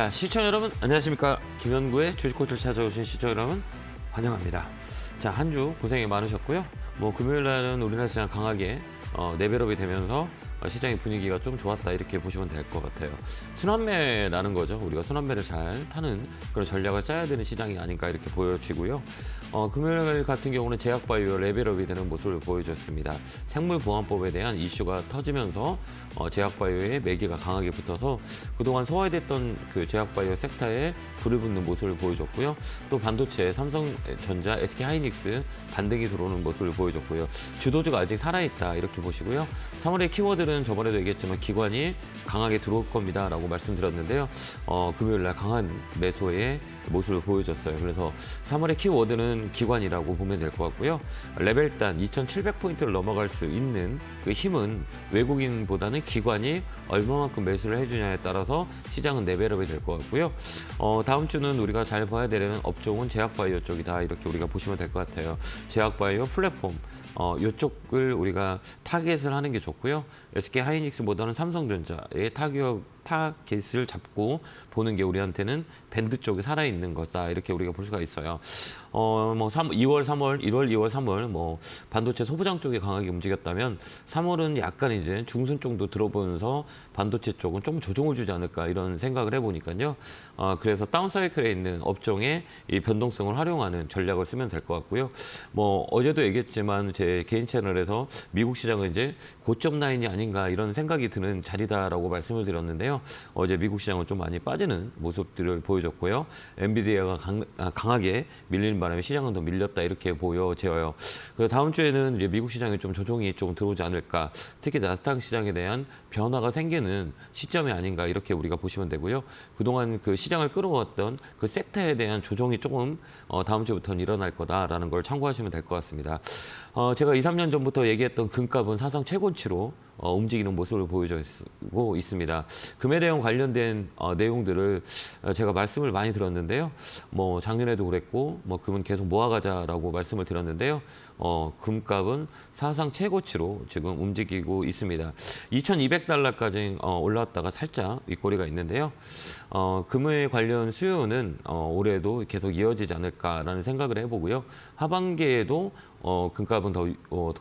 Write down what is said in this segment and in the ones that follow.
자, 시청자 여러분 안녕하십니까. 김현구의 주식코트를 찾아오신 시청자 여러분 환영합니다. 자, 한 주 고생이 많으셨고요. 금요일 날은 우리나라 시장 강하게 레벨업이 되면서 시장의 분위기가 좀 좋았다 이렇게 보시면 될 것 같아요. 순환매라는 거죠. 우리가 순환매를 잘 타는 그런 전략을 짜야 되는 시장이 아닌가 이렇게 보여지고요. 금요일 같은 경우는 제약바이오 레벨업이 되는 모습을 보여줬습니다. 생물보안법에 대한 이슈가 터지면서 제약바이오의 매기가 강하게 붙어서 그동안 소화됐던 그 제약바이오 섹터에 불을 붙는 모습을 보여줬고요. 또 반도체, 삼성전자, SK하이닉스 반등이 들어오는 모습을 보여줬고요. 주도주가 아직 살아있다 이렇게 보시고요. 3월의 키워드는 저번에도 얘기했지만 기관이 강하게 들어올 겁니다 라고 말씀드렸는데요. 금요일 날 강한 매수의 모습을 보여줬어요. 그래서 3월의 키워드는 기관이라고 보면 될 것 같고요. 레벨단 2,700포인트를 넘어갈 수 있는 그 힘은 외국인보다는 기관이 얼마만큼 매수를 해주냐에 따라서 시장은 레벨업이 될 것 같고요. 다음 주는 우리가 잘 봐야 되는 업종은 제약바이오 쪽이다 이렇게 우리가 보시면 될 것 같아요. 제약바이오 플랫폼 이쪽을 우리가 타겟을 하는 게 좋고요. SK하이닉스보다는 삼성전자의 타겟을 잡고 보는 게 우리한테는 밴드 쪽이 살아있는 거다 이렇게 우리가 볼 수가 있어요. 2월, 3월, 1월, 2월, 3월 반도체 소부장 쪽이 강하게 움직였다면 3월은 약간 이제 중순 정도 들어보면서 반도체 쪽은 좀 조정을 주지 않을까 이런 생각을 해보니까요. 그래서 다운사이클에 있는 업종의 이 변동성을 활용하는 전략을 쓰면 될 것 같고요. 어제도 얘기했지만 제 개인 채널에서 미국 시장은 이제 고점 라인이 아닌가 이런 생각이 드는 자리다라고 말씀을 드렸는데요. 어제 미국 시장은 좀 많이 빠지는 모습들을 보여줬고요. 엔비디아가 강하게 밀리는 바람에 시장은 더 밀렸다 이렇게 보여져요. 그래서 다음 주에는 이제 미국 시장에 좀 조정이 좀 들어오지 않을까. 특히 나스닥 시장에 대한 변화가 생기는 시점이 아닌가 이렇게 우리가 보시면 되고요. 그동안 그 시장을 끌어왔던 그 섹터에 대한 조정이 조금 다음 주부터는 일어날 거다라는 걸 참고하시면 될 것 같습니다. 제가 2, 3년 전부터 얘기했던 금값은 사상 최고치로 움직이는 모습을 보여주고 있습니다. 금에 대한 관련된 내용들을 제가 말씀을 많이 들었는데요. 작년에도 그랬고 금은 계속 모아가자라고 말씀을 드렸는데요. 금값은 사상 최고치로 지금 움직이고 있습니다. 2,200달러까지 올라왔다가 살짝 윗꼬리가 있는데요. 금에 관련 수요는 올해도 계속 이어지지 않을까라는 생각을 해보고요. 하반기에도 금값은 더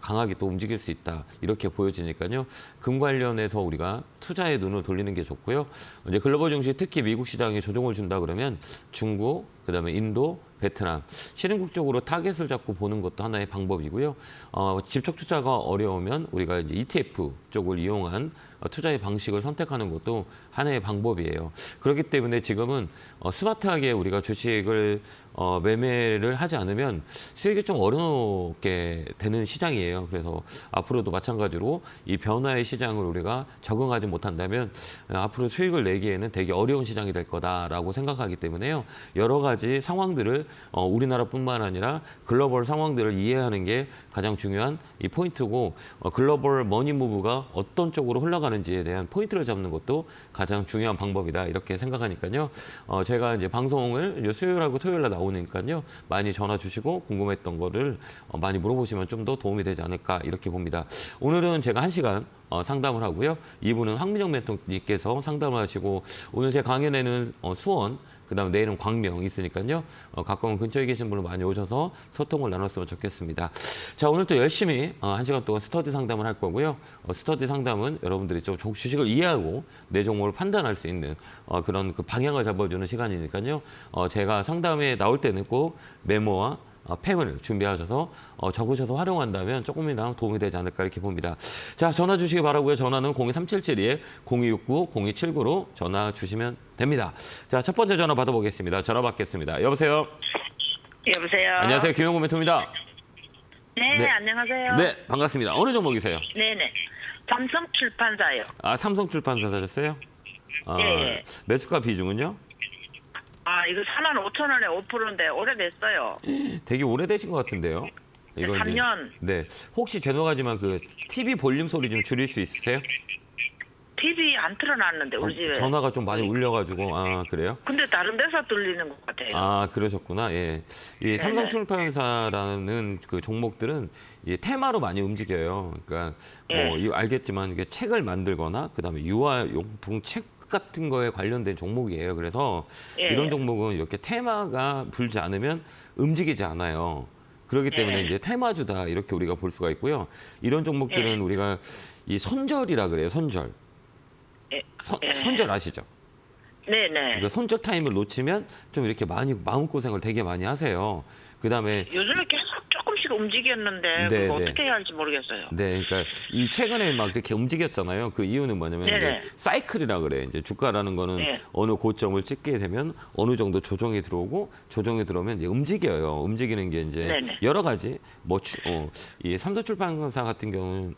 강하게 또 움직일 수 있다 이렇게 보여지니까요. 금 관련해서 우리가 투자의 눈을 돌리는 게 좋고요. 이제 글로벌 증시 특히 미국 시장에 조정을 준다 그러면 중국, 그다음에 인도, 베트남, 신흥국 쪽으로 타겟을 잡고 보는 것도 하나의 방법이고요. 직접 투자가 어려우면 우리가 이제 ETF 쪽을 이용한 투자의 방식을 선택하는 것도 하나의 방법이에요. 그렇기 때문에 지금은 스마트하게 우리가 주식을 매매를 하지 않으면 수익이 좀 어렵게 되는 시장이에요. 그래서 앞으로도 마찬가지로 이 변화의 시장을 우리가 적응하지 못한다면 앞으로 수익을 내기에는 되게 어려운 시장이 될 거다라고 생각하기 때문에요. 여러 가지 상황들을 우리나라뿐만 아니라 글로벌 상황들을 이해하는 게 가장 중요한 이 포인트고 글로벌 머니 무브가 어떤 쪽으로 흘러가는지에 대한 포인트를 잡는 것도 가장 중요한 방법이다 이렇게 생각하니까요. 제가 이제 방송을 이제 수요일하고 토요일날 나오니까요. 많이 전화 주시고 궁금했던 거를 많이 물어보시면 좀 더 도움이 되지 않을까 이렇게 봅니다. 오늘은 제가 1시간 상담을 하고요. 2부는 황민정 멘토님께서 상담을 하시고 오늘 제 강연에는 수원 그다음에 내일은 광명 있으니까요. 가까운 근처에 계신 분들 많이 오셔서 소통을 나눴으면 좋겠습니다. 자, 오늘 또 열심히 1시간 동안 스터디 상담을 할 거고요. 스터디 상담은 여러분들이 좀 주식을 이해하고 내 종목을 판단할 수 있는 그런 그 방향을 잡아주는 시간이니까요. 제가 상담에 나올 때는 꼭 메모와 펜을 준비하셔서 적으셔서 활용한다면 조금이나마 도움이 되지 않을까 이렇게 봅니다. 자, 전화 주시기 바라고요. 전화는 02377-0269-0279로 전화 주시면 됩니다. 자, 첫 번째 전화 받아보겠습니다. 전화 받겠습니다. 여보세요? 여보세요? 안녕하세요. 김현구 멘토입니다. 네, 안녕하세요. 네, 반갑습니다. 어느 종목이세요? 네네. 삼성출판사요. 삼성출판사 사셨어요? 네. 매수가 비중은요? 이거 45,000원에 5%인데 오래됐어요. 되게 오래되신 것 같은데요? 이거 3년. 네. 혹시 죄송하지만 그 TV 볼륨 소리 좀 줄일 수 있으세요? TV 안 틀어놨는데 우리 집에. 전화가 좀 많이 울려가지고 그래요? 근데 다른 데서 들리는 것 같아요. 그러셨구나. 예. 이 삼성출판사라는 그 종목들은 이 테마로 많이 움직여요. 그러니까 알겠지만 이게 책을 만들거나 그다음에 유아용품 책 같은 거에 관련된 종목이에요. 그래서 예. 이런 종목은 이렇게 테마가 불지 않으면 움직이지 않아요. 그렇기 때문에 예. 이제 테마주다 이렇게 우리가 볼 수가 있고요. 이런 종목들은 예. 우리가 이 선절이라 그래요. 선절. 예. 선절 아시죠? 네네. 그러니까 선절 타임을 놓치면 좀 이렇게 많이 마음고생을 되게 많이 하세요. 그다음에 요즘에 계속 조금씩 움직였는데 네, 그거 네. 어떻게 해야 할지 모르겠어요. 네, 그러니까 이 최근에 막 이렇게 움직였잖아요. 그 이유는 뭐냐면 네네. 이제 사이클이라 그래. 이제 주가라는 거는 네. 어느 고점을 찍게 되면 어느 정도 조정이 들어오고 조정이 들어오면 이제 움직여요. 움직이는 게 이제 네네. 여러 가지 이 삼도출판사 같은 경우는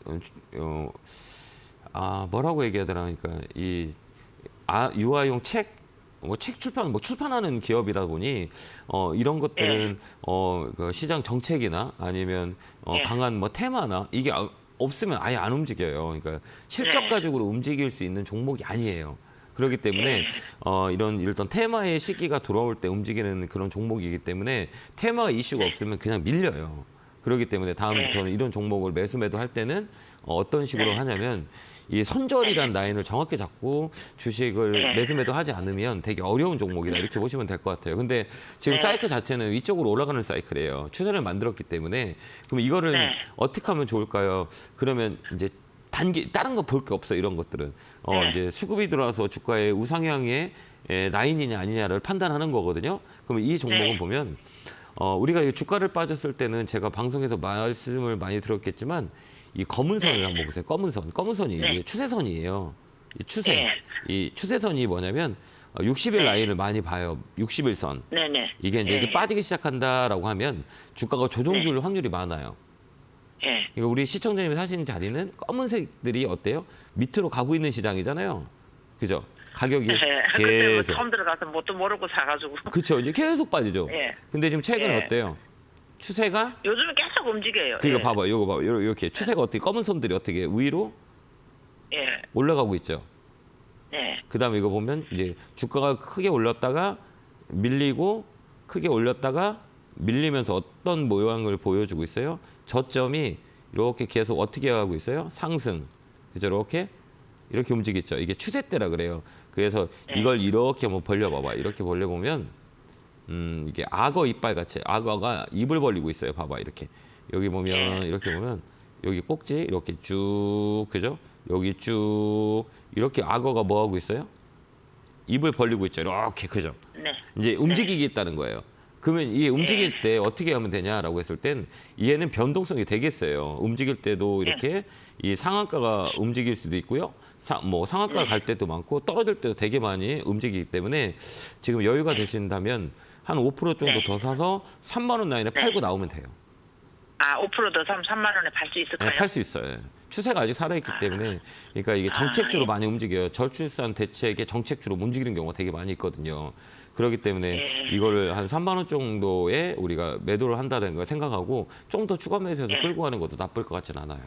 뭐라고 얘기하더라. 그러니까 유아용 책 출판하는 기업이다 보니 이런 것들은 그 시장 정책이나 아니면 예. 강한 테마나 이게 없으면 아예 안 움직여요. 그러니까 실적 네. 가지고 움직일 수 있는 종목이 아니에요. 그렇기 때문에 이런 일단 테마의 시기가 돌아올 때 움직이는 그런 종목이기 때문에 테마가 이슈가 없으면 그냥 밀려요. 그렇기 때문에 다음부터는 이런 종목을 매수매도 할 때는 어떤 식으로 하냐면 이 선절이란 라인을 정확히 잡고 주식을 매수매도 하지 않으면 되게 어려운 종목이다 이렇게 보시면 될 것 같아요. 근데 지금 사이클 자체는 위쪽으로 올라가는 사이클이에요. 추세를 만들었기 때문에 그럼 이거를 네. 어떻게 하면 좋을까요? 그러면 이제 다른 거 볼 게 없어 이런 것들은 이제 수급이 들어와서 주가의 우상향의 라인이냐 아니냐를 판단하는 거거든요. 그러면 이 종목은 네. 보면 우리가 이 주가를 빠졌을 때는 제가 방송에서 말씀을 많이 들었겠지만 이 검은 선을 한번 보세요. 검은 선이 이게 추세선이에요. 이 추세. 네. 이 추세선이 뭐냐면 60일 라인을 많이 봐요. 60일 선. 네네. 이게 이제 이렇게 빠지기 시작한다라고 하면 주가가 조정줄 확률이 많아요. 예. 그러니까 우리 시청자님이 사시는 자리는 검은색들이 어때요? 밑으로 가고 있는 시장이잖아요. 그죠? 가격이 그때 뭐 계속. 처음 들어가서 뭣도 모르고 사가지고. 그렇죠. 이제 계속 빠지죠. 예. 근데 지금 최근에 예. 어때요? 추세가 요즘은 계속 움직여요. 그거 예. 봐봐요. 이거 봐봐요. 이렇게 추세가 어떻게 검은 선들이 어떻게 위로 예. 올라가고 있죠. 네. 그다음에 이거 보면 이제 주가가 크게 올렸다가 밀리고 크게 올렸다가 밀리면서 어떤 모양을 보여주고 있어요. 저점이 이렇게 계속 어떻게 하고 있어요? 상승. 그죠? 이렇게 움직이죠. 이게 추세대라 그래요. 그래서 이걸 이렇게 한번 벌려봐봐. 이렇게 벌려보면 이게 악어 이빨 같이 악어가 입을 벌리고 있어요. 봐봐 이렇게 여기 보면 이렇게 보면 여기 꼭지 이렇게 쭉 그죠? 여기 쭉 이렇게 악어가 뭐 하고 있어요? 입을 벌리고 있죠. 이렇게 그죠? 네. 이제 움직이겠다는 거예요. 그러면 이게 움직일 때 어떻게 하면 되냐라고 했을 땐 얘는 변동성이 되겠어요. 움직일 때도 이렇게 이 상한가가 움직일 수도 있고요. 상한가를 갈 때도 많고 떨어질 때도 되게 많이 움직이기 때문에 지금 여유가 되신다면 한 5% 정도 더 사서 3만 원 라인에 팔고 나오면 돼요. 아, 5%더 사면 3만 원에 팔 수 있을까요? 네, 팔 수 있어요. 추세가 아직 살아있기 때문에 그러니까 이게 정책주로 많이 움직여요. 저출산 대책의 정책주로 움직이는 경우가 되게 많이 있거든요. 그렇기 때문에 이거를 한 3만 원 정도에 우리가 매도를 한다는 걸 생각하고 좀 더 추가 매수해서 끌고 가는 것도 나쁠 것 같진 않아요.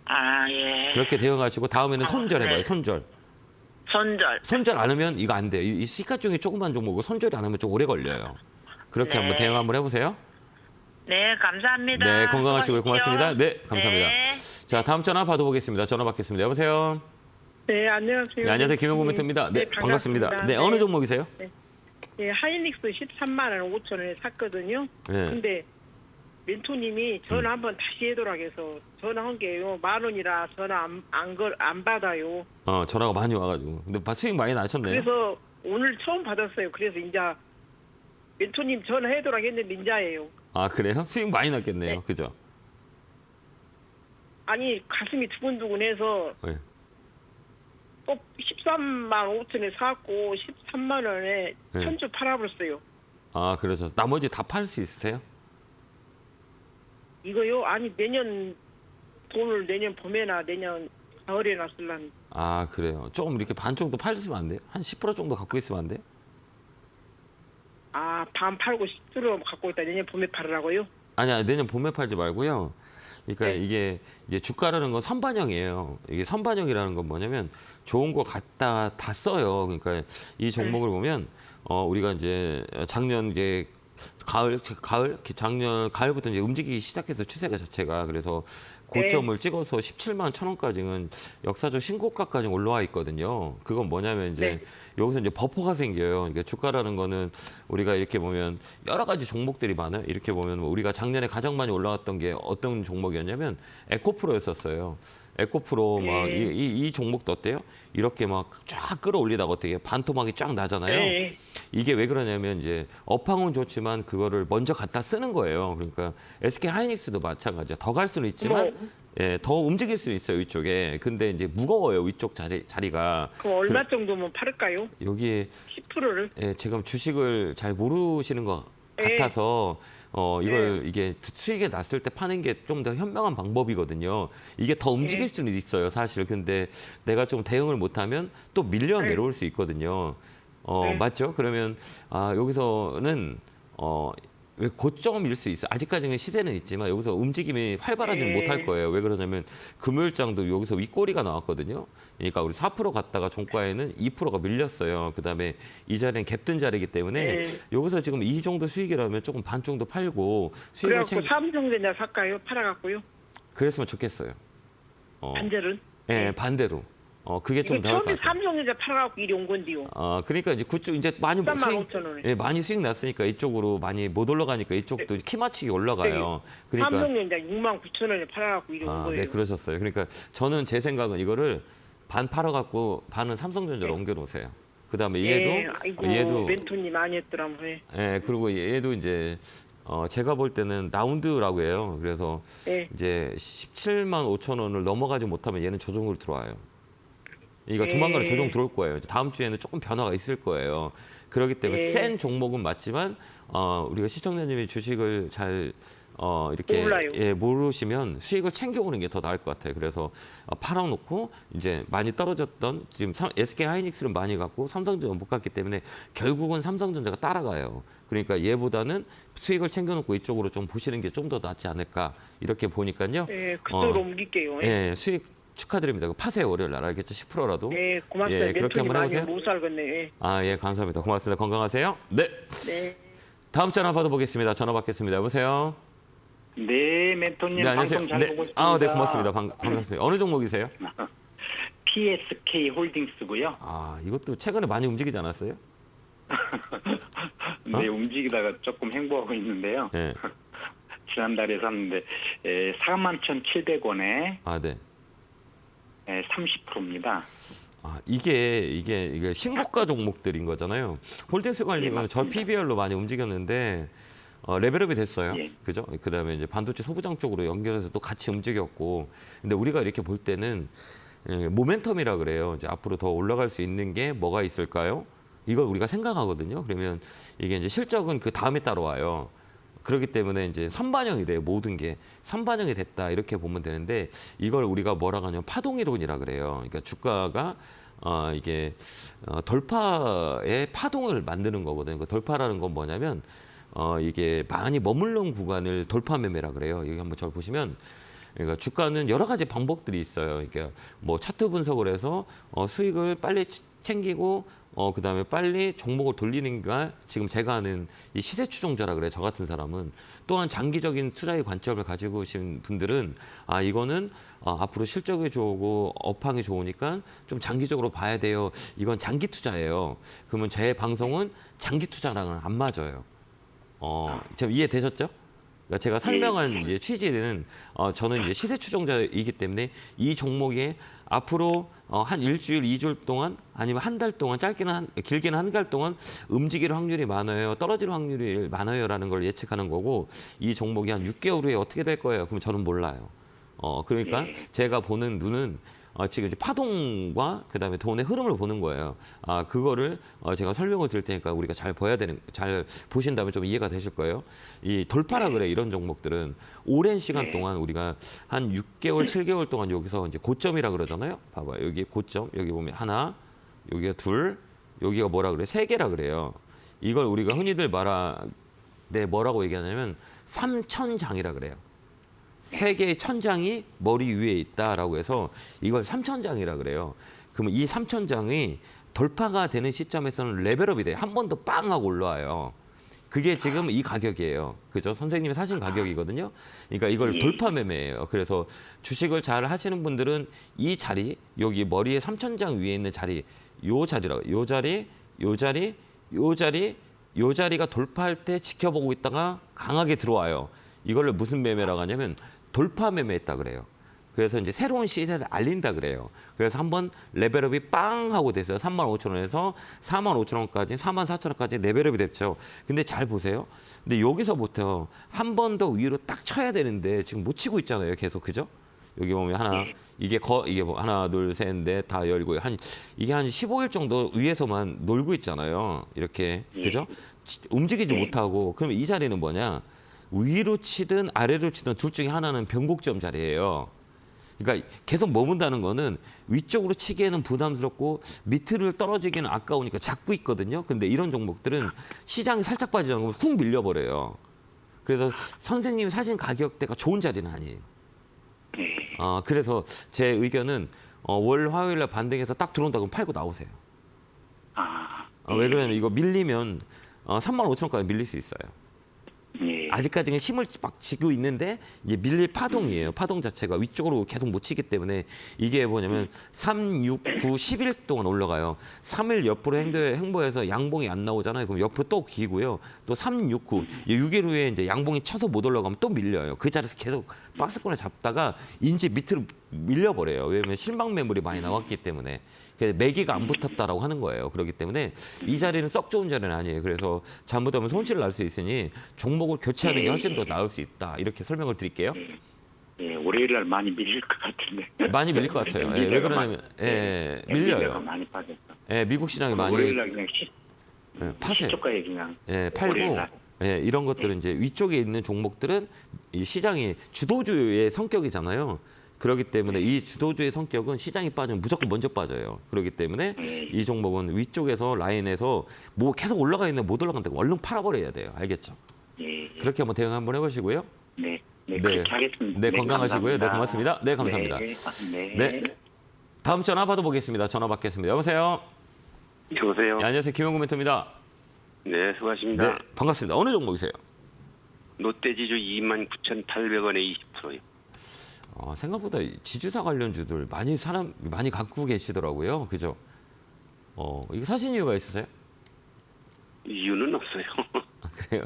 아, 예. 그렇게 대응하시고 다음에는 손절해봐요. 네. 손절. 손절. 손절 안 하면 이거 안 돼요. 이 시가 중에 조그만 종목을 손절이 안 하면 좀 오래 걸려요. 그렇게 네. 한번 대응 한번 해보세요. 네, 감사합니다. 네, 건강하시고요. 수고하십시오. 고맙습니다. 네, 감사합니다. 네. 자, 다음 전화 받아보겠습니다. 전화 받겠습니다. 여보세요. 네, 안녕하세요. 네, 안녕하세요. 김영구 멘토입니다. 네, 반갑습니다. 네, 네. 어느 종목이세요? 네, 하이닉스 13만 원 5천 원에 샀거든요. 네. 근데 멘토님이 전화 한번 다시 해도록 해서 전화한 게요. 10,000원이라 전화 안 받아요. 전화가 많이 와가지고. 근데 수익 많이 나셨네요. 그래서 오늘 처음 받았어요. 그래서 이제 멘토님 전화해도록 했는데 인자예요. 아, 그래요? 수익 많이 났겠네요. 네. 그죠? 아니 가슴이 두근두근해서 네. 꼭 13만 5천에 사고 13만 원에 네. 천주 팔아버렸어요. 아, 그래서 나머지 다 팔 수 있으세요? 이거요? 아니 내년 돈을 내년 봄에나 내년 가을에나 쓸란. 아, 그래요. 조금 이렇게 반 정도 팔으시면 안 돼요? 한 10% 정도 갖고 있으면 안 돼요? 아, 반 팔고 10% 갖고 있다. 내년 봄에 팔으라고요? 아니야, 내년 봄에 팔지 말고요. 그러니까 네. 이게 이제 주가라는 건 선반영이에요. 이게 선반영이라는 건 뭐냐면 좋은 거 갖다 다 써요. 그러니까 이 종목을 보면 우리가 이제 작년 이제 작년 가을부터 이제 움직이기 시작해서 추세가 자체가 그래서 고점을 찍어서 17만 1,000원까지는 역사적 신고가까지 올라와 있거든요. 그건 뭐냐면 이제 여기서 이제 버퍼가 생겨요. 그러니까 주가라는 거는 우리가 이렇게 보면 여러 가지 종목들이 많아요. 이렇게 보면 뭐 우리가 작년에 가장 많이 올라왔던 게 어떤 종목이었냐면 에코프로였었어요. 에코프로 막 이 종목도 어때요? 이렇게 막 쫙 끌어올리다가 어떻게 반토막이 쫙 나잖아요. 네. 이게 왜 그러냐면 이제 업황은 좋지만 그거를 먼저 갖다 쓰는 거예요. 그러니까 SK 하이닉스도 마찬가지야. 더 갈 수는 있지만 예, 더 움직일 수 있어요, 이쪽에. 근데 이제 무거워요, 이쪽 자리가. 그럼 얼마 정도면 팔을까요? 여기 10%를? 예, 지금 주식을 잘 모르시는 것 같아서 이걸 이게 수익이 났을 때 파는 게 좀 더 현명한 방법이거든요. 이게 더 움직일 수는 있어요, 사실. 근데 내가 좀 대응을 못하면 또 밀려 내려올 수 있거든요. 맞죠? 그러면 여기서는 왜 고점일 수 있어. 아직까지는 시세는 있지만 여기서 움직임이 활발하지는 못할 거예요. 왜 그러냐면 금요일장도 여기서 윗꼬리가 나왔거든요. 그러니까 우리 4% 갔다가 종가에는 2%가 밀렸어요. 그다음에 이 자리는 갭든 자리이기 때문에 여기서 지금 이 정도 수익이라면 조금 반 정도 팔고 수익을 그래갖고 삼성전자 살까요? 팔아갖고요? 그랬으면 좋겠어요. 반절은? 예, 반대로. 그게 좀 이거 나을 것 처음에 같아요. 삼성전자 팔아갖고 이리 온 건데요. 그러니까 이제 그쪽 이제 많이 13,500원에. 예, 많이 수익 났으니까 이쪽으로 많이 못 올라가니까 이쪽도 키 맞추기 올라가요. 그러니까 삼성전자 69,000원에 팔아갖고 이리 온 거예요. 네, 그러셨어요. 그러니까 저는 제 생각은 이거를 반 팔아갖고 반은 삼성전자로 옮겨놓으세요. 그다음에 아이고, 얘도 멘토님 많이 했더라고요. 예, 그리고 얘도 이제 제가 볼 때는 라운드라고 해요. 그래서 이제 17만 5천 원을 넘어가지 못하면 얘는 조정으로 들어와요. 이거 조만간에 조정 들어올 거예요. 다음 주에는 조금 변화가 있을 거예요. 그렇기 때문에 센 종목은 맞지만 우리가 시청자님이 주식을 잘 이렇게 몰라요. 모르시면 수익을 챙겨오는 게 더 나을 것 같아요. 그래서 팔아놓고 이제 많이 떨어졌던 지금 SK 하이닉스를 많이 갖고 삼성전자 못 갔기 때문에 결국은 삼성전자가 따라가요. 그러니까 얘보다는 수익을 챙겨놓고 이쪽으로 좀 보시는 게 좀 더 낫지 않을까 이렇게 보니까요. 그쪽으로 옮길게요. 수익 축하드립니다. 파세요, 월요일 날 알겠죠? 10%라도. 네, 고맙습니다. 그렇게 멘토님 한번 많이 해보세요. 못 살겠네. 예, 감사합니다. 고맙습니다. 건강하세요. 네. 네. 다음 전화 받아보겠습니다. 전화 받겠습니다. 여보세요. 네, 멘토님 네, 안녕하세요. 방송 잘 보고 있습니다. 네, 고맙습니다. 반갑습니다. 어느 종목이세요? PSK 홀딩스고요. 이것도 최근에 많이 움직이지 않았어요? 네, 움직이다가 조금 행보하고 있는데요. 네. 지난달에 샀는데 41,700원에 네. 30%입니다. 이게 신고가 종목들인 거잖아요. 홀딩스 관리는 저 PBR로 많이 움직였는데 레벨업이 됐어요. 그죠? 그다음에 이제 반도체 소부장 쪽으로 연결해서 또 같이 움직였고. 근데 우리가 이렇게 볼 때는 모멘텀이라 그래요. 이제 앞으로 더 올라갈 수 있는 게 뭐가 있을까요? 이걸 우리가 생각하거든요. 그러면 이게 이제 실적은 그 다음에 따라와요. 그렇기 때문에 이제 선반영이 돼요. 모든 게 선반영이 됐다 이렇게 보면 되는데 이걸 우리가 뭐라고 하냐면 파동이론이라 그래요. 그러니까 주가가 이게 돌파의 파동을 만드는 거거든요. 그 돌파라는 건 뭐냐면 이게 많이 머물는 구간을 돌파 매매라 그래요. 여기 한번 잘 보시면 그러니까 주가는 여러 가지 방법들이 있어요. 그러니까 뭐 차트 분석을 해서 수익을 빨리 챙기고 그다음에 빨리 종목을 돌리는 게 지금 제가 아는 이 시세 추종자라 그래요. 저 같은 사람은 또한 장기적인 투자의 관점을 가지고 오신 분들은 이거는 앞으로 실적이 좋고 업황이 좋으니까 좀 장기적으로 봐야 돼요. 이건 장기 투자예요. 그러면 제 방송은 장기 투자랑은 안 맞아요. 지금 이해되셨죠? 그러니까 제가 설명한 이제 취지는 저는 이제 시세 추종자이기 때문에 이 종목에 앞으로 한 일주일, 2주일 동안 아니면 한 달 동안 길게는 한 달 동안 움직일 확률이 많아요. 떨어질 확률이 많아요라는 걸 예측하는 거고 이 종목이 한 6개월 후에 어떻게 될 거예요? 그럼 저는 몰라요. 그러니까 제가 보는 눈은 지금 이제 파동과 그다음에 돈의 흐름을 보는 거예요. 그거를 제가 설명을 드릴 테니까 우리가 잘 보신다면 좀 이해가 되실 거예요. 이 돌파라 그래 이런 종목들은 오랜 시간 동안 우리가 한 6개월, 7개월 동안 여기서 이제 고점이라 그러잖아요. 봐봐요. 여기 고점, 여기 보면 하나, 여기가 둘, 여기가 뭐라 그래? 세 개라 그래요. 이걸 우리가 흔히들 뭐라고 얘기하냐면 삼천장이라 그래요. 세 개의 천장이 머리 위에 있다라고 해서 이걸 삼천장이라 그래요. 그러면 이 삼천장이 돌파가 되는 시점에서는 레벨업이 돼요. 한 번 더 빵 하고 올라와요. 그게 지금 이 가격이에요. 그죠? 선생님이 사신 가격이거든요. 그러니까 이걸 돌파 매매예요. 그래서 주식을 잘 하시는 분들은 이 자리, 여기 머리에 3천장 위에 있는 자리, 요 자리라고, 요 자리, 요 자리, 요 자리, 요 자리가 돌파할 때 지켜보고 있다가 강하게 들어와요. 이걸로 무슨 매매라고 하냐면 돌파 매매했다 그래요. 그래서 이제 새로운 시세를 알린다 그래요. 그래서 한번 레벨업이 빵 하고 됐어요. 35,000원에서 45,000원까지, 44,000원까지 레벨업이 됐죠. 근데 잘 보세요. 근데 여기서부터 한 번 더 위로 딱 쳐야 되는데 지금 못 치고 있잖아요. 계속 그죠? 여기 보면 하나, 이게 뭐 하나, 둘, 셋, 넷 다 열고 이게 한 15일 정도 위에서만 놀고 있잖아요. 이렇게 그죠? 움직이지 못하고 그러면 이 자리는 뭐냐? 위로 치든 아래로 치든 둘 중에 하나는 변곡점 자리예요. 그러니까 계속 머문다는 거는 위쪽으로 치기에는 부담스럽고 밑으로 떨어지기는 아까우니까 잡고 있거든요. 근데 이런 종목들은 시장이 살짝 빠지는 거면 훅 밀려버려요. 그래서 선생님이 사신 가격대가 좋은 자리는 아니에요. 그래서 제 의견은 월 화요일 날 반등해서 딱 들어온다 그러면 팔고 나오세요. 왜 그러냐면 이거 밀리면 35,000원까지 밀릴 수 있어요. 아직까지는 힘을 막 쥐고 있는데 이제 밀릴 파동이에요. 파동 자체가 위쪽으로 계속 못 치기 때문에 이게 뭐냐면 3, 6, 9, 10일 동안 올라가요. 3일 옆으로 행보해서 양봉이 안 나오잖아요. 그럼 옆으로 또 기고요. 또 3, 6, 9, 6일 후에 이제 양봉이 쳐서 못 올라가면 또 밀려요. 그 자리에서 계속 박스권을 잡다가 인지 밑으로 밀려버려요. 왜냐면 실망 매물이 많이 나왔기 때문에. 매기가 안 붙었다라고 하는 거예요. 그렇기 때문에 이 자리는 썩 좋은 자리는 아니에요. 그래서 잘못하면 손실을 날 수 있으니 종목을 교체하는 게 훨씬 더 나을 수 있다. 이렇게 설명을 드릴게요. 월요일 날 많이 밀릴 것 같은데. 많이 밀릴 것 같아요. 왜 그러냐면 밀려요. 많이 빠졌어. 미국 시장이 많이 월요일 날 그냥 파세요. 시초가에 그냥. 팔고 이런 것들은 이제 위쪽에 있는 종목들은 이 시장이 주도주의 성격이잖아요. 그렇기 때문에 이 주도주의 성격은 시장이 빠지면 무조건 먼저 빠져요. 그렇기 때문에 이 종목은 위쪽에서 라인에서 뭐 계속 올라가 있는데 못 올라간다고 얼른 팔아버려야 돼요. 알겠죠? 그렇게 한번 대응 한번 해보시고요. 네, 그렇게 하겠습니다. 네, 건강하시고요. 네, 고맙습니다. 네, 감사합니다. 네. 다음 전화 받아보겠습니다. 전화 받겠습니다. 여보세요? 여보세요. 네, 안녕하세요. 김영구 멘토입니다. 네, 수고하십니다. 네, 반갑습니다. 어느 종목이세요? 롯데지주 29,800원에 20%요. 생각보다 지주사 관련주들 많이 갖고 계시더라고요. 그죠? 이거 사신 이유가 있으세요? 이유는 없어요. 그래요.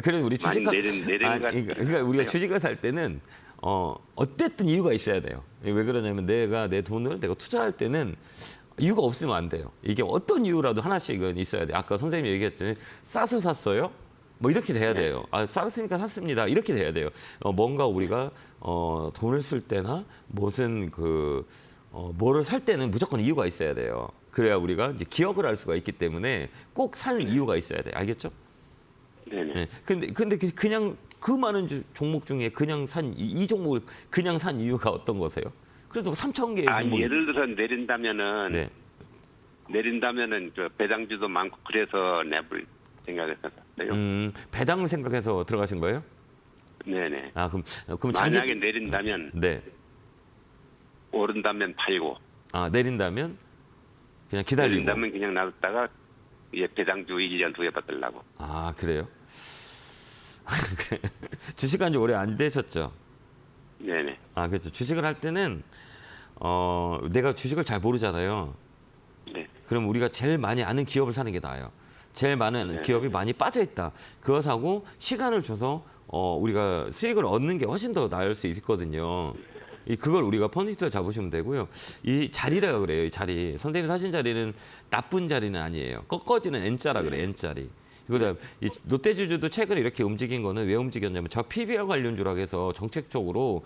그래도 우리 많이 그러니까 우리가 주식을 살 때는 어쨌든 이유가 있어야 돼요. 왜 그러냐면 내가 내 돈을 내가 투자할 때는 이유가 없으면 안 돼요. 이게 어떤 이유라도 하나씩은 있어야 돼요. 아까 선생님이 얘기했더니 싸서 샀어요? 뭐 이렇게 돼야 돼요. 쌌으니까 샀습니다. 이렇게 돼야 돼요. 뭔가 우리가 돈을 쓸 때나 무슨 뭐를 살 때는 무조건 이유가 있어야 돼요. 그래야 우리가 이제 기억을 할 수가 있기 때문에 꼭 살 이유가 있어야 돼요. 알겠죠? 네네. 네. 근데 그냥 그 많은 종목 중에 그냥 이 종목을 그냥 산 이유가 어떤 거세요? 그래서 3,000개의 종목이 예를 들어서 내린다면은 네. 그 배당주도 많고 그래서 내볼 생각해서 샀어요. 배당을 생각해서 들어가신 거예요? 네네. 그럼 만약에 내린다면 네. 오른다면 팔고. 내린다면 그냥 기다리고. 내린다면 그냥 놔뒀다가 배당주 1년 후에 받으려고. 그래요? 그래. 주식한 지 오래 안 되셨죠? 네네. 그렇죠. 주식을 할 때는 내가 주식을 잘 모르잖아요. 네. 그럼 우리가 제일 많이 아는 기업을 사는 게 나아요. 제일 많은 기업이 많이 빠져 있다. 그거 사고 시간을 줘서 우리가 수익을 얻는 게 훨씬 더 나을 수 있거든요. 그걸 우리가 펀디트를 잡으시면 되고요. 이 자리라 그래요. 이 자리. 선생님이 사신 자리는 나쁜 자리는 아니에요. 꺾어지는 N자라 그래요. N자리. 그다음 이 롯데지주도 최근에 이렇게 움직인 거는 왜 움직였냐면 저 PBR 관련주라고 해서 정책적으로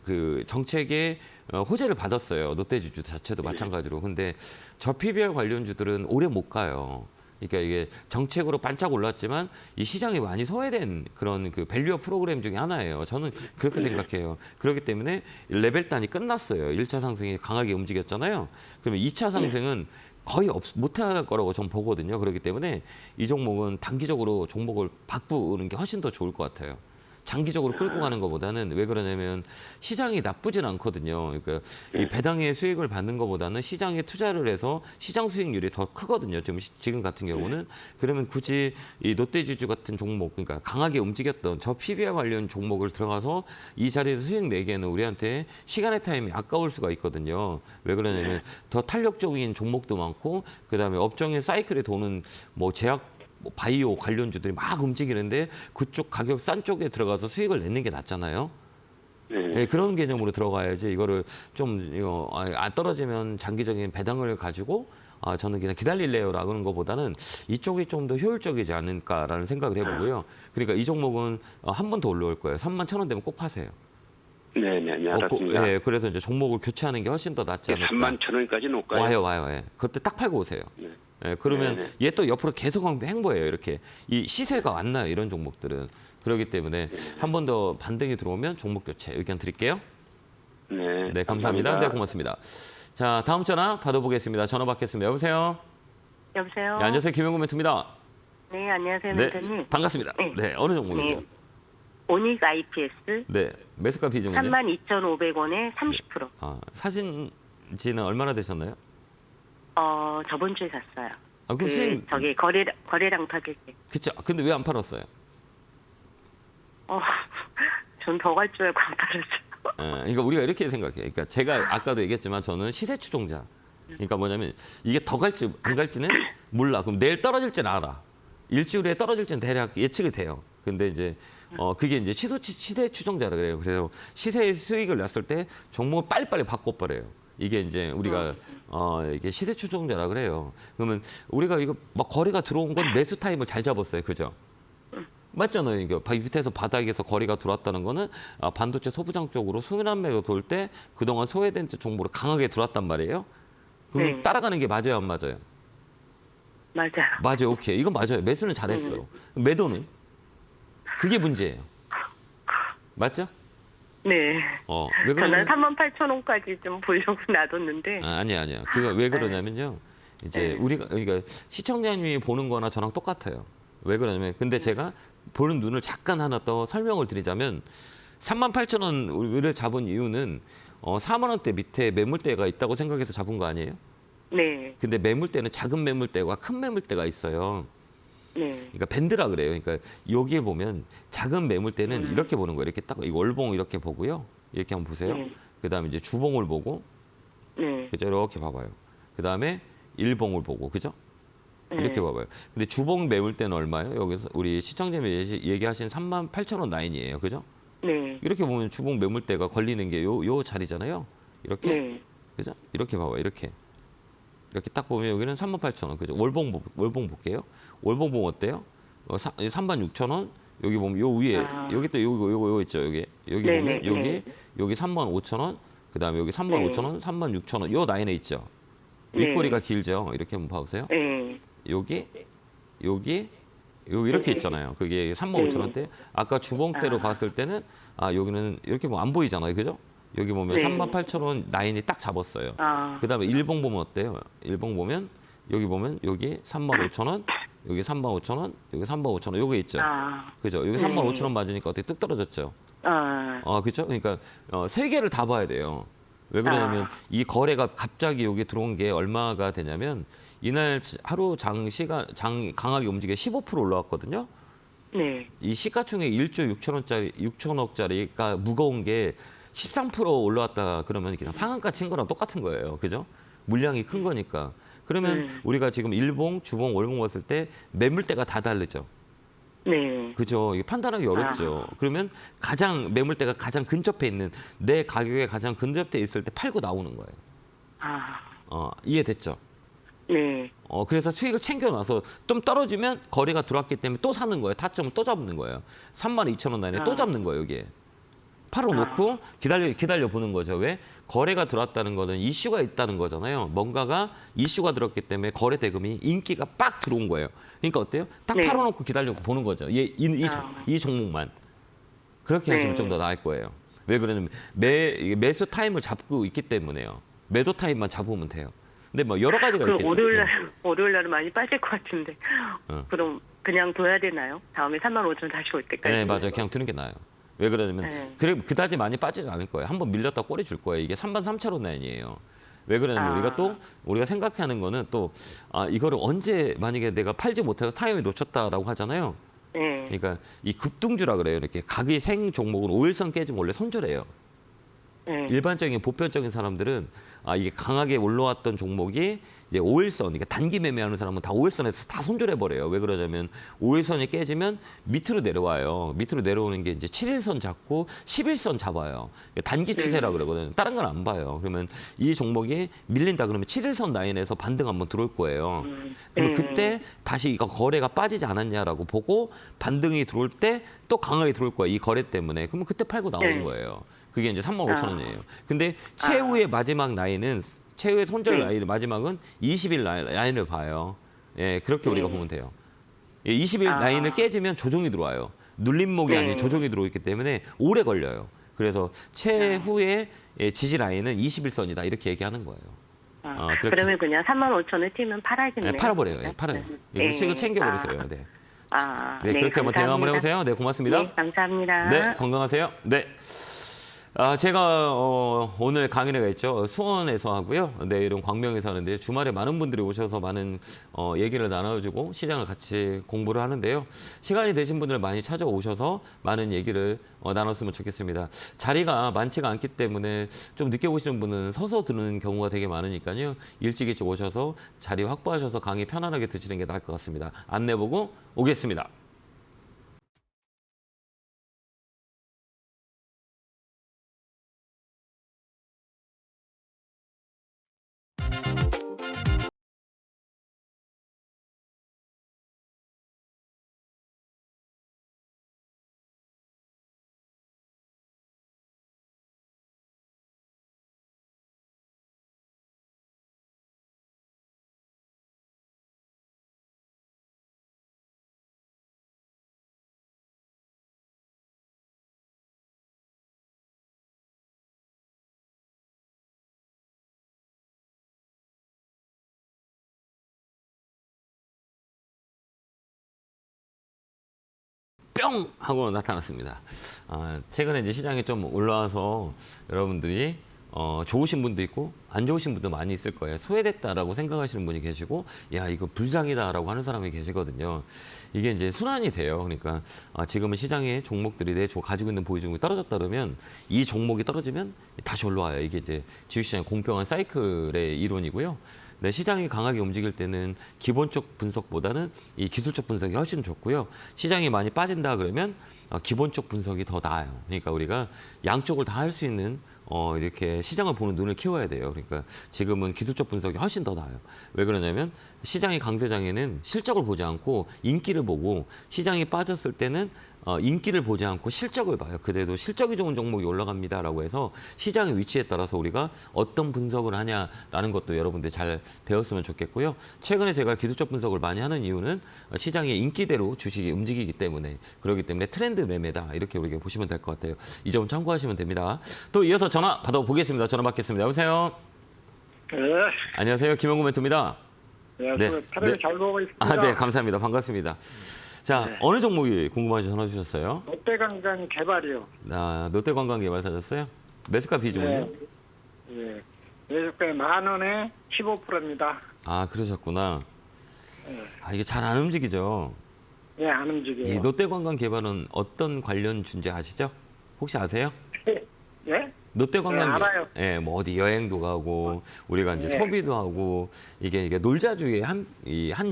그 정책에 호재를 받았어요. 롯데지주 자체도 마찬가지로. 근데 저 PBR 관련주들은 오래 못 가요. 그러니까 이게 정책으로 반짝 올랐지만 이 시장이 많이 소외된 그런 그 밸류업 프로그램 중에 하나예요. 저는 그렇게 생각해요. 그렇기 때문에 레벨 단이 끝났어요. 1차 상승이 강하게 움직였잖아요. 그러면 2차 상승은 거의 못할 거라고 저는 보거든요. 그렇기 때문에 이 종목은 단기적으로 종목을 바꾸는 게 훨씬 더 좋을 것 같아요. 장기적으로 끌고 가는 것보다는 왜 그러냐면 시장이 나쁘진 않거든요. 그러니까 이 배당의 수익을 받는 것보다는 시장에 투자를 해서 시장 수익률이 더 크거든요. 지금 같은 경우는 그러면 굳이 이 롯데지주 같은 종목, 그러니까 강하게 움직였던 저 PBR 관련 종목을 들어가서 이 자리에서 수익 내기에는 우리한테 시간의 타임이 아까울 수가 있거든요. 왜 그러냐면 더 탄력적인 종목도 많고 그다음에 업종의 사이클에 도는 뭐 제약 뭐 바이오 관련주들이 막 움직이는데 그쪽 가격 싼 쪽에 들어가서 수익을 내는 게 낫잖아요. 네, 그런 개념으로 들어가야지 이거를 좀 이거 떨어지면 장기적인 배당을 가지고 저는 그냥 기다릴래요라고 하는 것보다는 이쪽이 좀 더 효율적이지 않을까라는 생각을 해보고요. 그러니까 이 종목은 한 번 더 올라올 거예요. 31,000원 되면 꼭 하세요. 네네, 알았습니다. 네, 그래서 이제 종목을 교체하는 게 훨씬 더 낫지 않을까. 31,000원까지 놓을까요? 와요. 예. 그때 딱 팔고 오세요. 네. 예, 그러면 네네. 얘 또 옆으로 계속 행보해요. 이렇게 이 시세가 안 나요. 이런 종목들은. 그렇기 때문에 한 번 더 반등이 들어오면 종목 교체 의견 드릴게요. 네, 감사합니다. 네, 고맙습니다. 자, 다음 전화 받아보겠습니다. 전화 받겠습니다. 여보세요? 여보세요. 네, 안녕하세요. 김영구 멘토입니다. 네, 안녕하세요, 네, 멘토님. 반갑습니다. 네. 네, 어느 종목이세요? 네. 오닉 IPS 네, 매수가 비중은요? 32,500원에 30%. 사신 지는 얼마나 되셨나요? 저번 주에 샀어요. 그럼 수익, 저기 거래량 타길 때. 그쵸. 근데 왜 안 팔았어요? 전 더 갈 줄 알고 안 팔았어요. 그러니까 우리가 이렇게 생각해요. 그러니까 제가 아까도 얘기했지만 저는 시세 추종자. 그러니까 뭐냐면 이게 더 갈지 안 갈지는 몰라. 그럼 내일 떨어질지는 알아. 일주일 후에 떨어질지는 대략 예측이 돼요. 근데 이제 그게 이제 시세 추종자라 그래요. 그래서 시세의 수익을 냈을 때 종목을 빨리빨리 바꿔버려요. 이게 이제 우리가 이게 시세 추종자라 그래요. 그러면 우리가 이거 막 거래가 들어온 건 매수 타임을 잘 잡았어요. 그죠? 맞잖아요. 이게 밑에서 바닥에서 거리가 들어왔다는 거는 반도체 소부장 쪽으로 수면매가 돌 때 그동안 소외된 종목으로 강하게 들어왔단 말이에요. 그럼 네. 따라가는 게 맞아요, 안 맞아요? 맞아요. 맞아요. 오케이. 이건 맞아요. 매수는 잘했어요. 매도는? 그게 문제예요. 맞죠? 네. 왜 저는 그러냐면 38,000원까지 좀 보려고 놔뒀는데. 아니야. 그거 왜 그러냐면요. 이제 우리가 그러니까 시청자님이 보는 거나 저랑 똑같아요. 왜 그러냐면 근데 제가 보는 눈을 잠깐 하나 더 설명을 드리자면 38,000원을 잡은 이유는 4만 원대 밑에 매물대가 있다고 생각해서 잡은 거 아니에요? 네. 근데 매물대는 작은 매물대와 큰 매물대가 있어요. 네. 그러니까 밴드라 그래요. 그러니까 여기에 보면 작은 매물대는 이렇게 보는 거예요. 이렇게 딱 이 월봉 이렇게 보고요. 이렇게 한번 보세요. 그다음에 이제 주봉을 보고 네. 그죠? 이렇게 봐봐요. 그다음에 일봉을 보고 그죠? 이렇게 네. 봐봐요. 근데 주봉 매물대는 얼마예요? 여기서 우리 시청자님이 얘기하신 38,000원 라인이에요. 그죠? 네. 이렇게 보면 주봉 매물대가 걸리는 게 요 자리잖아요. 이렇게. 네. 그죠? 이렇게 봐봐요. 이렇게 딱 보면 여기는 38,000원. 그죠? 월봉 볼게요. 월봉 보면 어때요? 36,000원. 여기 보면 요 위에 여기 또 요거 있죠. 여기 네네. 보면 여기 35,000원. 그다음에 여기 35,000원, 36,000원. 요 라인에 있죠. 네. 윗꼬리가 길죠. 이렇게 한번 봐 보세요. 네. 여기 이렇게 있잖아요. 그게 35,000원대. 아까 주봉대로 봤을 때는 여기는 이렇게 뭐 안 보이잖아요. 그죠? 여기 보면 네. 38,000원 라인이 딱 잡았어요. 그다음에 일봉 보면 어때요? 일봉 보면 여기 35,000원, 여기 35,000원, 여기 35,000원 요게 있죠. 그죠? 여기 35,000원 맞으니까 어떻게 뚝 떨어졌죠? 그렇죠? 그러니까 세 개를 다 봐야 돼요. 왜 그러냐면 이 거래가 갑자기 여기 들어온 게 얼마가 되냐면 이날 하루 장 강하게 움직여 15% 올라왔거든요. 네. 이 시가총액 1조 6천억짜리가 무거운 게 13% 올라왔다 그러면 그냥 상한가 친 거랑 똑같은 거예요. 그죠? 물량이 큰 거니까. 그러면 우리가 지금 일봉, 주봉, 월봉 봤을 때 매물대가 다 다르죠. 네. 그죠? 이게 판단하기 어렵죠. 그러면 매물대가 가장 근접해 있는 내 가격에 가장 근접해 있을 때 팔고 나오는 거예요. 이해됐죠? 네. 그래서 수익을 챙겨놔서 좀 떨어지면 거래가 들어왔기 때문에 또 사는 거예요. 타점을 또 잡는 거예요. 32,000원 라인에 또 잡는 거예요, 여기에. 팔아놓고 기다려 보는 거죠. 왜? 거래가 들어왔다는 거는 이슈가 있다는 거잖아요. 뭔가가 이슈가 들었기 때문에 거래 대금이 인기가 빡 들어온 거예요. 그러니까 어때요? 딱 네. 팔아놓고 기다려고 보는 거죠. 이 종목만. 그렇게 하시면 좀 더 나을 거예요. 왜 그러냐면 매수 타임을 잡고 있기 때문에요. 매도 타임만 잡으면 돼요. 근데 뭐 여러 가지가 그럼 있겠죠. 월요일날은 많이 빠질 것 같은데. 그럼 그냥 둬야 되나요? 다음에 35,000원 다시 올 때까지. 네, 맞아요. 그냥 드는 게 나아요. 왜 그러냐면 네. 그래 그다지 많이 빠지지 않을 거예요. 한번 밀렸다 꼬리 줄 거예요. 이게 3반 3차로 라인이에요. 왜 그러냐면 우리가 생각하는 거는 또 이거를 언제 만약에 내가 팔지 못해서 타이밍 놓쳤다라고 하잖아요. 네. 그러니까 이 급등주라 그래요. 이렇게 각이 생 종목은 5일선 깨지면 원래 손절해요. 네. 일반적인 보편적인 사람들은 이게 강하게 올라왔던 종목이 이제 5일선, 그러니까 단기 매매하는 사람은 다 5일선에서 다 손절해 버려요. 왜 그러냐면 5일선이 깨지면 밑으로 내려와요. 밑으로 내려오는 게 이제 7일선 잡고 10일선 잡아요. 단기 추세라 그러거든요. 다른 건 안 봐요. 그러면 이 종목이 밀린다 그러면 7일선 라인에서 반등 한번 들어올 거예요. 그럼 그때 다시 이거 거래가 빠지지 않았냐라고 보고 반등이 들어올 때 또 강하게 들어올 거예요. 이 거래 때문에. 그러면 그때 팔고 나오는 거예요. 그게 이제 35,000원이에요. 근데 최후의 마지막 라인은 최후의 손절 라인 마지막은 20일 라인을 봐요. 예, 그렇게 우리가 보면 돼요. 예, 20일 라인을 깨지면 조정이 들어와요. 눌림목이 아닌 조정이 들어오기 때문에 오래 걸려요. 그래서 최후의 지지 라인은 21선이다 이렇게 얘기하는 거예요. 그렇게. 그러면 그냥 35,000원 튀면 팔아야겠네요. 네, 팔아버려요. 예, 팔아요. 이거 수익을 챙겨버리세요. 네. 네, 그렇게 한번 대응 한번 해보세요. 네, 고맙습니다. 네, 감사합니다. 네, 건강하세요. 네. 제가 오늘 강연회가 있죠. 수원에서 하고요. 내일은 광명에서 하는데 주말에 많은 분들이 오셔서 많은 얘기를 나눠주고 시장을 같이 공부를 하는데요. 시간이 되신 분들 많이 찾아오셔서 많은 얘기를 나눴으면 좋겠습니다. 자리가 많지가 않기 때문에 좀 늦게 오시는 분은 서서 듣는 경우가 되게 많으니까요. 일찍 오셔서 자리 확보하셔서 강의 편안하게 드시는 게 나을 것 같습니다. 안내 보고 오겠습니다. 뿅 하고 나타났습니다. 최근에 이제 시장이 좀 올라와서 여러분들이 좋으신 분도 있고 안 좋으신 분도 많이 있을 거예요. 소외됐다라고 생각하시는 분이 계시고 야 이거 불장이다라고 하는 사람이 계시거든요. 이게 이제 순환이 돼요. 그러니까 지금은 시장의 종목들이 내 가지고 있는 보유 종목이 떨어졌다 그러면 이 종목이 떨어지면 다시 올라와요. 이게 이제 주식시장의 공평한 사이클의 이론이고요. 네, 시장이 강하게 움직일 때는 기본적 분석보다는 이 기술적 분석이 훨씬 좋고요. 시장이 많이 빠진다 그러면 기본적 분석이 더 나아요. 그러니까 우리가 양쪽을 다 할 수 있는 이렇게 시장을 보는 눈을 키워야 돼요. 그러니까 지금은 기술적 분석이 훨씬 더 나아요. 왜 그러냐면 시장이 강세장에는 실적을 보지 않고 인기를 보고 시장이 빠졌을 때는 인기를 보지 않고 실적을 봐요. 그래도 실적이 좋은 종목이 올라갑니다라고 해서 시장의 위치에 따라서 우리가 어떤 분석을 하냐라는 것도 여러분들 잘 배웠으면 좋겠고요. 최근에 제가 기술적 분석을 많이 하는 이유는 시장의 인기대로 주식이 움직이기 때문에 그렇기 때문에 트렌드 매매다 이렇게 우리가 보시면 될 것 같아요. 이 점 참고하시면 됩니다. 또 이어서 전화 받아보겠습니다. 전화 받겠습니다. 여보세요. 네. 안녕하세요. 김영구 멘토입니다. 네. 네. 네. 잘 보고 있습니다. 네, 감사합니다. 반갑습니다. 자, 네. 어느 종목이 궁금하셔서 전화 주셨어요? 롯데관광 개발이요. 롯데관광개발 사셨어요? 매수가 비중은요? 네. 매수가 10,000원에 15%입니다. 그러셨구나. 이게 잘 안 움직이죠? 네, 안 움직여요. 이 롯데관광개발은 어떤 관련 준지 아시죠? 혹시 아세요? 예? 롯데관광 네, 알아요. 예, 뭐 어디 여행도 가고 우리가 이제 네. 소비도 하고 이게 놀자주의 한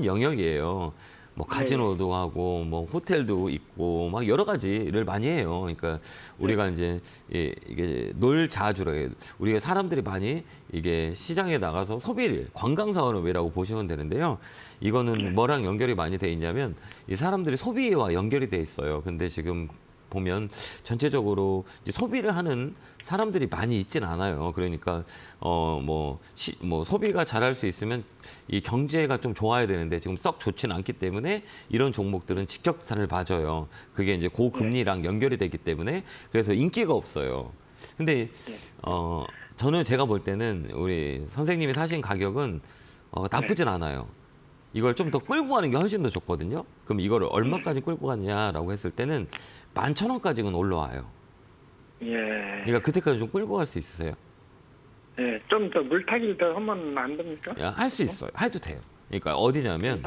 영역이에요. 뭐 가지노도 하고 뭐 호텔도 있고 막 여러 가지를 많이 해요. 그러니까 우리가 이제 이게 놀자주라 우리가 사람들이 많이 이게 시장에 나가서 소비를 관광 산업이라고 보시면 되는데요. 이거는 뭐랑 연결이 많이 돼 있냐면 이 사람들이 소비와 연결이 돼 있어요. 근데 지금 보면 전체적으로 이제 소비를 하는 사람들이 많이 있진 않아요. 그러니까 뭐 소비가 잘할 수 있으면 이 경제가 좀 좋아야 되는데 지금 썩 좋지는 않기 때문에 이런 종목들은 직격탄을 맞아요. 그게 이제 고금리랑 연결이 되기 때문에 그래서 인기가 없어요. 근데 저는 제가 볼 때는 우리 선생님이 사신 가격은 나쁘진 않아요. 이걸 좀 더 끌고 가는 게 훨씬 더 좋거든요. 그럼 이거를 얼마까지 끌고 가냐라고 했을 때는 11,000원까지는 올라와요. 예. 그러니까 그때까지 좀 끌고 갈 수 있으세요? 예. 좀 더 물타기를 더 하면 안 됩니까? 할 수 있어요. 해도 돼요. 그러니까 어디냐면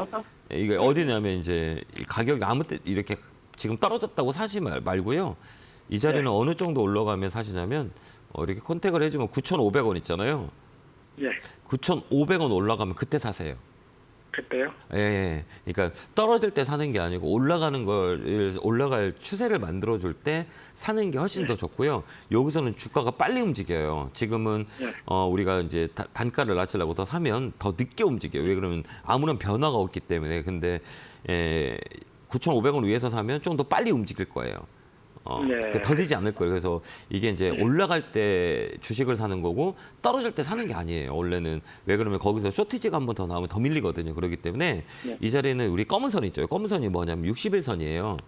이게 어디냐면 이제 이 가격이 아무 때 이렇게 지금 떨어졌다고 사지 말고요. 이 자리는 네. 어느 정도 올라가면 사시냐면 이렇게 컨택을 해주면 9,500원 있잖아요. 예. 9,500원 올라가면 그때 사세요. 그때요? 예, 예. 그러니까 떨어질 때 사는 게 아니고 올라가는 걸 올라갈 추세를 만들어 줄 때 사는 게 훨씬 더 좋고요. 여기서는 주가가 빨리 움직여요. 지금은 네. 우리가 이제 단가를 낮추려고 더 사면 더 늦게 움직여요. 왜 그러면 아무런 변화가 없기 때문에. 근데 9,500원 위에서 사면 좀 더 빨리 움직일 거예요. 네. 더디지 않을 거예요. 그래서 이게 이제 올라갈 때 주식을 사는 거고 떨어질 때 사는 게 아니에요. 원래는 왜 그러면 거기서 쇼티지가 한 번 더 나오면 더 밀리거든요. 그렇기 때문에 네. 이 자리는 우리 검은 선 있죠. 검은 선이 뭐냐면 60일선이에요.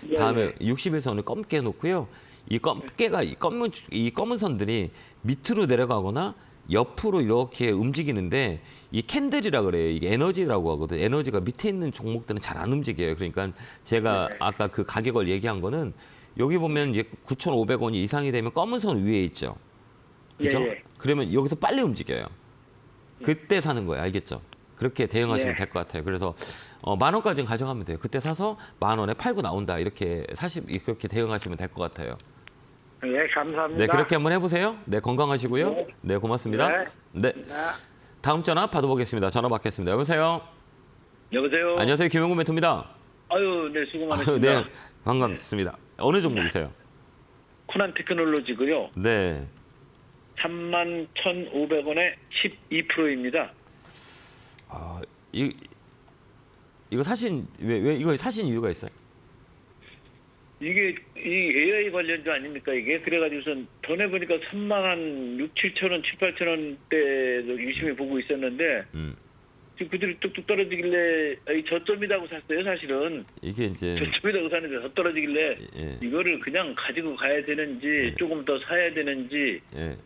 예, 다음에 예. 60일선을 검게 해놓고요. 이 검은 선들이 밑으로 내려가거나 옆으로 이렇게 움직이는데 이 캔들이라 그래요. 이게 에너지라고 하거든. 에너지가 밑에 있는 종목들은 잘 안 움직여요. 그러니까 제가 네. 아까 그 가격을 얘기한 거는 여기 보면 이제 9,500원이 이상이 되면 검은 선 위에 있죠. 그죠? 예, 예. 그러면 여기서 빨리 움직여요. 그때 사는 거예요. 알겠죠? 그렇게 대응하시면 예. 될 것 같아요. 그래서 10,000원까지는 가져가면 돼요. 그때 사서 10,000원에 팔고 나온다. 이렇게 그렇게 대응하시면 될 것 같아요. 예, 감사합니다. 네, 그렇게 한번 해보세요. 네, 건강하시고요. 네. 네, 고맙습니다. 네. 네. 다음 전화 받아보겠습니다. 전화 받겠습니다. 여보세요? 여보세요. 안녕하세요. 김영구 멘토입니다. 아유, 네, 수고 아유, 많으십니다. 네, 반갑습니다. 어느 종목이세요? 코난 테크놀로지고요. 네. 31,500원에 12%입니다. 이거 사신 왜 이거 사신 이유가 있어요? 이게 이 AI 관련주 아닙니까 이게? 그래가지고선 전에 보니까 3만 한 6, 7천 원, 7, 8천 원대도 유심히 보고 있었는데 지금 그들이 뚝뚝 떨어지길래 저점이라고 샀어요 사실은. 이게 이제 저점이라고 샀는데 더 떨어지길래 예. 이거를 그냥 가지고 가야 되는지 조금 더 사야 되는지 예.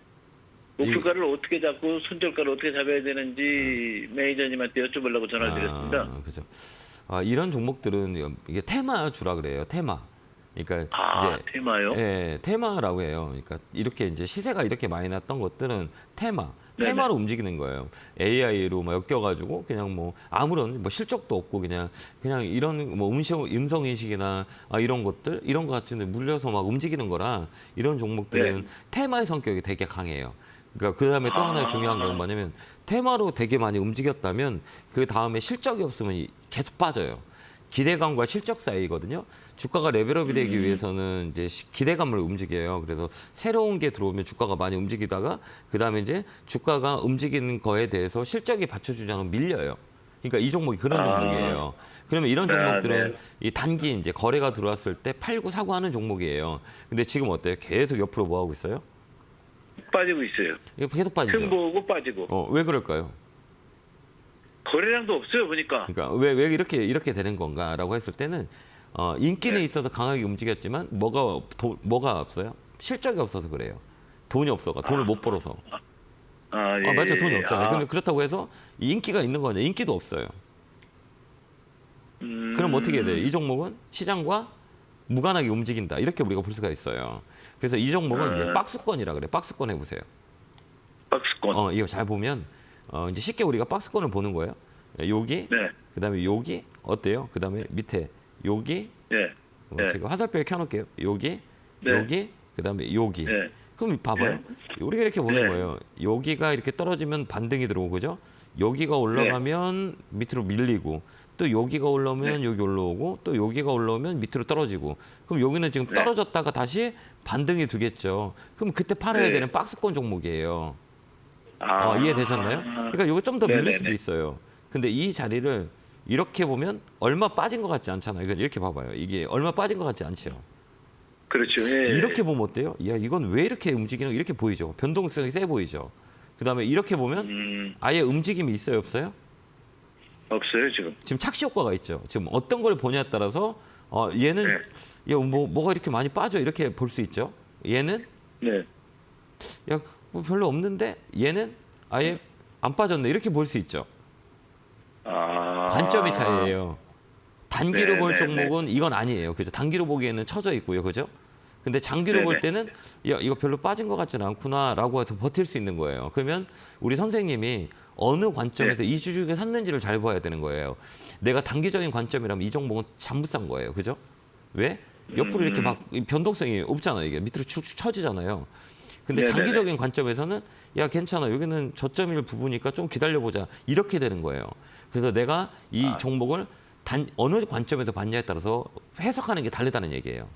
목표가를 어떻게 잡고 손절가를 어떻게 잡아야 되는지 매니저님한테 여쭤보려고 전화를 드렸습니다. 그죠. 이런 종목들은 이게 테마주라 그래요. 테마. 그러니까 이제 테마요? 예, 테마라고 해요. 그러니까 이렇게 이제 시세가 이렇게 많이 났던 것들은 테마. 네네. 테마로 움직이는 거예요. AI로 막 엮여가지고 그냥 뭐 아무런 뭐 실적도 없고 그냥 이런 뭐 음성 인식이나 이런 것들 이런 거 같은 물려서 막 움직이는 거라 이런 종목들은 네. 테마의 성격이 되게 강해요. 그러니까 그 다음에 또 하나 중요한 건 뭐냐면 테마로 되게 많이 움직였다면 그 다음에 실적이 없으면 계속 빠져요. 기대감과 실적 사이거든요. 주가가 레벨업이 되기 위해서는 이제 기대감을 움직여요. 그래서 새로운 게 들어오면 주가가 많이 움직이다가 그 다음에 이제 주가가 움직이는 거에 대해서 실적이 받쳐주지 않으면 밀려요. 그러니까 이 종목이 그런 종목이에요. 그러면 이런 종목들은 네. 이 단기 이제 거래가 들어왔을 때 팔고 사고 하는 종목이에요. 근데 지금 어때요? 계속 옆으로 뭐 하고 있어요? 빠지고 있어요. 이거 계속 빠지죠. 흠보고 빠지고. 왜 그럴까요? 거래량도 없어요 보니까. 그러니까 왜 이렇게 되는 건가라고 했을 때는 인기는 있어서 강하게 움직였지만 뭐가 없어요? 실적이 없어서 그래요. 돈이 없어가 돈을 못 벌어서. 예. 맞죠. 돈이 없잖아요. 근데 그렇다고 해서 인기가 있는 거냐? 인기도 없어요. 그럼 어떻게 해야 돼요? 이 종목은 시장과 무관하게 움직인다. 이렇게 우리가 볼 수가 있어요. 그래서 이 종목은 이제 박스권이라 그래. 박스권 해보세요. 박스권. 이거 잘 보면 이제 쉽게 우리가 박스권을 보는 거예요. 여기, 네. 그다음에 여기 어때요? 그다음에 밑에 여기, 네. 네. 제가 화살표에 켜놓을게요. 여기, 네. 여기, 그다음에 여기. 네. 그럼 봐봐요. 우리가 이렇게 보는 네. 거예요. 여기가 이렇게 떨어지면 반등이 들어오고 그죠? 여기가 올라가면 밑으로 밀리고 또 여기가 올라오면 여기 올라오고 또 여기가 올라오면 밑으로 떨어지고 그럼 여기는 지금 떨어졌다가 다시 반등이 두겠죠. 그럼 그때 팔아야 되는 박스권 종목이에요. 이해되셨나요? 그러니까 이거 좀 더 밀릴 수도 있어요. 근데 이 자리를 이렇게 보면 얼마 빠진 것 같지 않잖아요. 이건 이렇게 봐봐요. 이게 얼마 빠진 것 같지 않죠. 그렇죠. 예. 이렇게 보면 어때요? 야, 이건 왜 이렇게 움직이는 이렇게 보이죠. 변동성이 세 보이죠. 그다음에 이렇게 보면 아예 움직임이 있어요, 없어요? 없어요 지금. 지금 착시 효과가 있죠. 지금 어떤 걸 보냐에 따라서 얘는 야, 뭐가 이렇게 많이 빠져 이렇게 볼 수 있죠. 얘는 네. 야, 뭐 별로 없는데 얘는 아예 안 빠졌네 이렇게 볼 수 있죠. 관점의 차이예요. 단기로 볼 종목은 이건 아니에요. 그죠? 단기로 보기에는 처져 있고요. 그죠? 근데 장기로 볼 네네. 때는 야, 이거 별로 빠진 것 같지는 않구나라고 해서 버틸 수 있는 거예요. 그러면 우리 선생님이 어느 관점에서 이 주식을 샀는지를 잘 봐야 되는 거예요. 내가 단기적인 관점이라면 이 종목은 잘못 산 거예요. 그죠? 왜? 옆으로 이렇게 막 변동성이 없잖아요. 이게 밑으로 축축 처지잖아요. 근데 네네네. 장기적인 관점에서는 야 괜찮아. 여기는 저점일 부분이니까 좀 기다려보자. 이렇게 되는 거예요. 그래서 내가 이 종목을 어느 관점에서 봤냐에 따라서 해석하는 게 다르다는 얘기예요.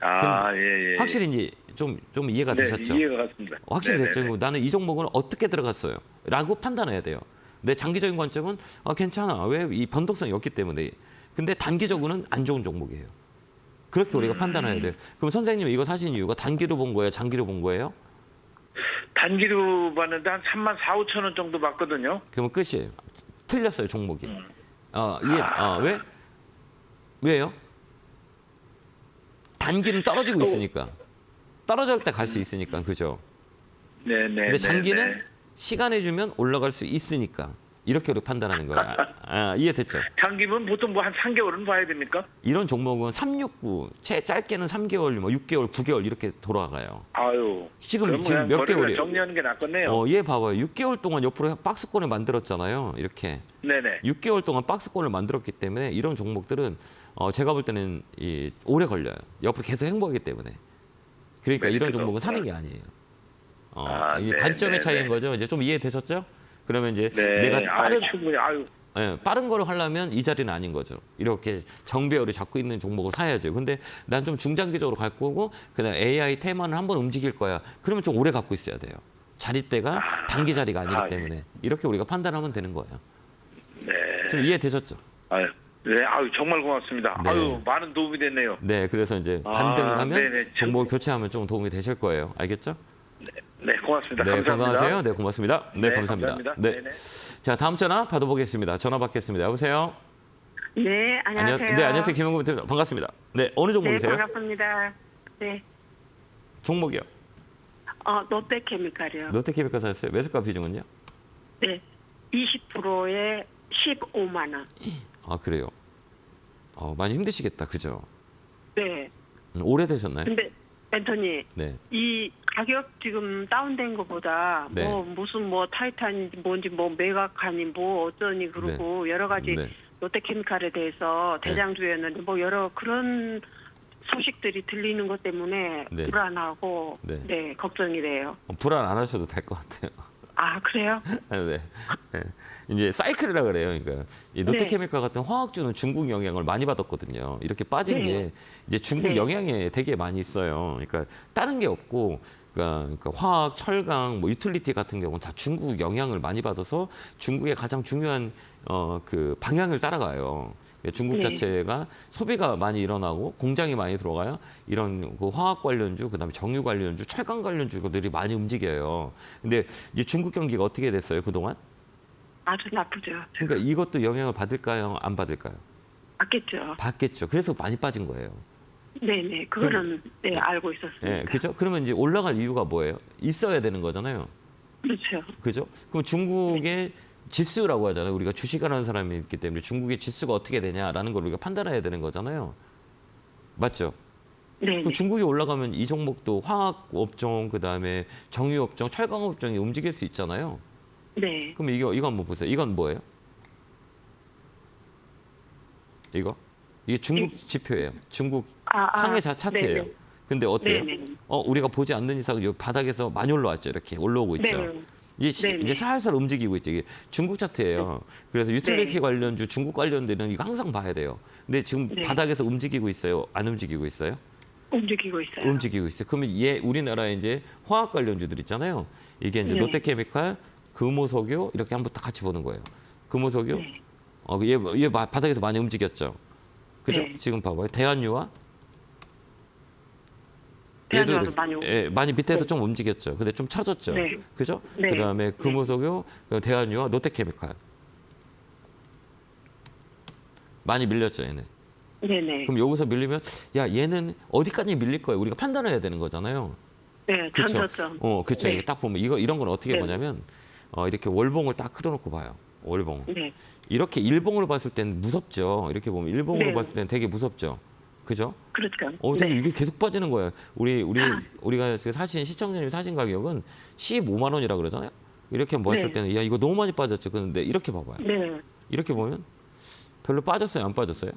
예. 확실히 이제 좀 이해가 네, 되셨죠? 이해가 갔습니다. 확실히 네네네. 됐죠. 그리고 나는 이 종목은 어떻게 들어갔어요? 라고 판단해야 돼요. 내 장기적인 관점은 괜찮아. 왜? 이 변동성이 없기 때문에. 근데 단기적으로는 안 좋은 종목이에요. 그렇게 우리가 판단해야 돼요. 그럼 선생님 이거 사신 이유가 단기로 본 거예요? 장기로 본 거예요? 단기로 봤는데 한 3만 4, 5천 원 정도 받거든요. 그러면 끝이에요. 틀렸어요, 종목이. 왜? 왜요? 단기는 떨어지고 있으니까. 떨어질 때 갈 수 있으니까. 그죠? 네네. 근데 장기는 시간을 주면 올라갈 수 있으니까. 이렇게 우리 판단하는 거야. 이해됐죠? 장기면 보통 뭐 한 3개월은 봐야 됩니까? 이런 종목은 369, 짧게는 3개월, 뭐 6개월, 9개월 이렇게 돌아가요. 아유. 지금 그럼 그냥 몇 거래를 개월이에요? 정리하는 게 낫겠네요. 얘 봐봐요. 6개월 동안 옆으로 박스권을 만들었잖아요. 이렇게. 네네. 6개월 동안 박스권을 만들었기 때문에 이런 종목들은 제가 볼 때는 오래 걸려요. 옆으로 계속 행보하기 때문에. 그러니까 네, 이런 그렇구나. 종목은 사는 게 아니에요. 이게 네, 관점의 네, 차이인 네. 거죠. 이제 좀 이해되셨죠? 그러면 이제 네. 내가 빠른 충분히 빠른 거를 하려면 이 자리는 아닌 거죠. 이렇게 정배열을 잡고 있는 종목을 사야죠. 근데 난 좀 중장기적으로 갈 거고 그다음 AI 테마는 한번 움직일 거야. 그러면 좀 오래 갖고 있어야 돼요. 자리대가 단기 자리가 아니기 때문에 이렇게 우리가 판단하면 되는 거예요. 네. 좀 이해되셨죠? 아유. 네, 정말 고맙습니다. 네. 많은 도움이 됐네요. 네, 그래서 이제 반등하면 네네. 종목을 교체하면 좀 도움이 되실 거예요. 알겠죠? 네, 고맙습니다. 네, 감사합니다. 건강하세요. 네, 고맙습니다. 네, 네, 감사합니다. 감사합니다. 네. 네네. 자, 다음 전화 받아보겠습니다. 전화 받겠습니다. 여보세요? 네, 안녕하세요. 네, 안녕하세요. 김영구 대표 반갑습니다. 네, 어느 네, 종목이세요? 반갑습니다. 네, 종목이요. 롯데케미칼이요. 롯데케미칼 사셨어요? 매수가 비중은요? 네, 20%에 15만 원. 그래요. 많이 힘드시겠다. 그죠? 네, 오래되셨나요? 근데 앤토니, 네. 이 가격 지금 다운된 것보다 네. 무슨 타이탄인지 뭔지 메가칸이 어쩌니 그러고 여러 가지 네. 롯데케미칼에 대해서 대장주였는데 여러 그런 소식들이 들리는 것 때문에 네. 불안하고 네. 걱정이 돼요. 불안 안 하셔도 될 것 같아요. 아, 그래요? 네. 네. 이제 사이클이라 그래요. 그러니까 이 롯데케미칼 같은 화학주는 중국 영향을 많이 받았거든요. 이렇게 빠진 네. 게 이제 중국 네. 영향이 되게 많이 있어요. 그러니까 다른 게 없고 그러니까 화학, 철강, 유틸리티 같은 경우는 다 중국 영향을 많이 받아서 중국의 가장 중요한 그 방향을 따라가요. 중국 네. 자체가 소비가 많이 일어나고 공장이 많이 들어가요. 이런 그 화학 관련주, 그다음에 정유 관련주, 철강 관련주들이 많이 움직여요. 근데 이제 중국 경기가 어떻게 됐어요 그동안? 아주 나쁘죠. 그러니까 이것도 영향을 받을까요? 안 받을까요? 맞겠죠. 받겠죠. 그래서 많이 빠진 거예요. 네네, 그거는 알고 있었습니다. 예, 그죠? 그러면 이제 올라갈 이유가 뭐예요? 있어야 되는 거잖아요. 그렇죠. 그죠? 그럼 중국의 지수라고 하잖아요. 우리가 주식하는 사람이 있기 때문에 중국의 지수가 어떻게 되냐라는 걸 우리가 판단해야 되는 거잖아요. 맞죠? 네. 그럼 중국이 올라가면 이 종목도 화학 업종, 그다음에 정유 업종, 철강 업종이 움직일 수 있잖아요. 네. 그럼 이거 한번 보세요. 이건 뭐예요? 이게 중국 지표예요. 중국 상해 차트예요. 네네. 근데 어때요? 네네. 우리가 보지 않는 이상 이 바닥에서 많이 올라왔죠. 이렇게 올라오고 있죠. 네. 이제 네네. 살살 움직이고 있죠. 이게 중국 차트예요. 그래서 유틸리티 네. 관련주, 중국 관련되는 이거 항상 봐야 돼요. 근데 지금 네. 바닥에서 움직이고 있어요? 안 움직이고 있어요? 움직이고 있어요. 움직이고 있어요. 그러면 우리나라에 이제 화학 관련주들 있잖아요. 이게 이제 네. 롯데케미칼, 금호석유 이렇게 한번 딱 같이 보는 거예요. 금호석유, 네. 얘 바닥에서 많이 움직였죠. 그죠? 네. 지금 봐봐요. 대한유화. 대한유화도 얘도 많이 많이 밑에서 네. 좀 움직였죠. 근데 좀 쳐졌죠. 네. 그죠? 네. 그다음에 금호석유, 대한유화, 롯데케미칼. 많이 밀렸죠, 얘네. 네네. 그럼 여기서 밀리면 얘는 어디까지 밀릴 거예요? 우리가 판단해야 되는 거잖아요. 네, 그렇죠. 전저점. 그렇죠. 네. 이게 딱 보면 이런 건 어떻게 네. 보냐면 이렇게 월봉을 딱 그려놓고 봐요. 월봉. 네. 이렇게 일봉으로 봤을 때는 무섭죠. 이렇게 보면 일봉으로 네. 봤을 때는 되게 무섭죠. 그죠? 그렇죠. 근데 네. 이게 계속 빠지는 거예요. 우리가 사신 시청자님 사신 가격은 15만 원이라 그러잖아요. 이렇게 뭐 했을 네. 때는 야 이거 너무 많이 빠졌죠. 근데 이렇게 봐봐요. 네. 이렇게 보면 별로 빠졌어요, 안 빠졌어요?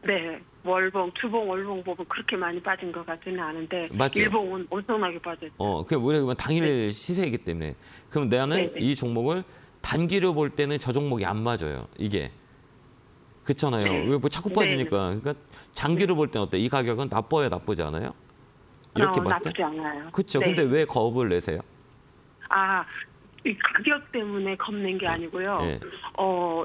네. 월봉, 주봉, 월봉 보면 그렇게 많이 빠진 것 같지는 않은데 맞죠? 일봉은 엄청나게 빠졌죠. 그게 뭐냐면 당일 시세이기 때문에. 그럼 나는 네, 네. 이 종목을 단기로 볼 때는 저 종목이 안 맞아요. 이게. 그렇잖아요. 네. 왜 뭐 자꾸 빠지니까. 그러니까 장기로 볼 때는 어때? 이 가격은 나빠요, 나쁘지 않아요? 이렇게 봤을 때? 나쁘지 않아요. 그렇죠. 네. 근데 왜 겁을 내세요? 이 가격 때문에 겁낸 게 아니고요. 네.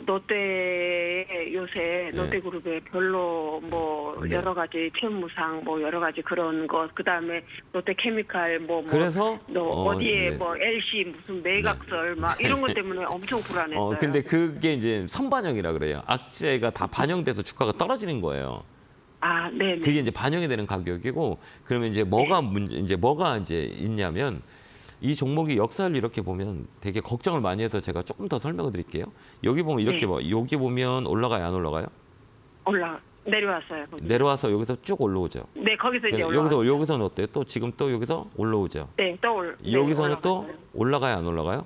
롯데 요새 롯데그룹에 별로 뭐 네. 여러 가지 채무상 뭐 여러 가지 그런 것 그다음에 롯데케미칼 그래서 어디에 네. 뭐 LC 무슨 매각설 막 이런 것 때문에 엄청 불안했어요. 근데 그게 이제 선반영이라 그래요. 악재가 다 반영돼서 주가가 떨어지는 거예요. 네. 그게 이제 반영이 되는 가격이고, 그러면 이제 뭐가 뭐가 이제 있냐면, 이 종목이 역사를 이렇게 보면 되게 걱정을 많이 해서 제가 조금 더 설명을 드릴게요. 여기 보면 이렇게 여기 보면 올라가요, 안 올라가요? 내려왔어요. 거기. 내려와서 여기서 쭉 올라오죠. 네, 거기서 이제 올라. 여기서는 어때요? 또 지금 또 여기서 올라오죠. 네, 여기서는 또 올라갔어요. 올라가요, 안 올라가요?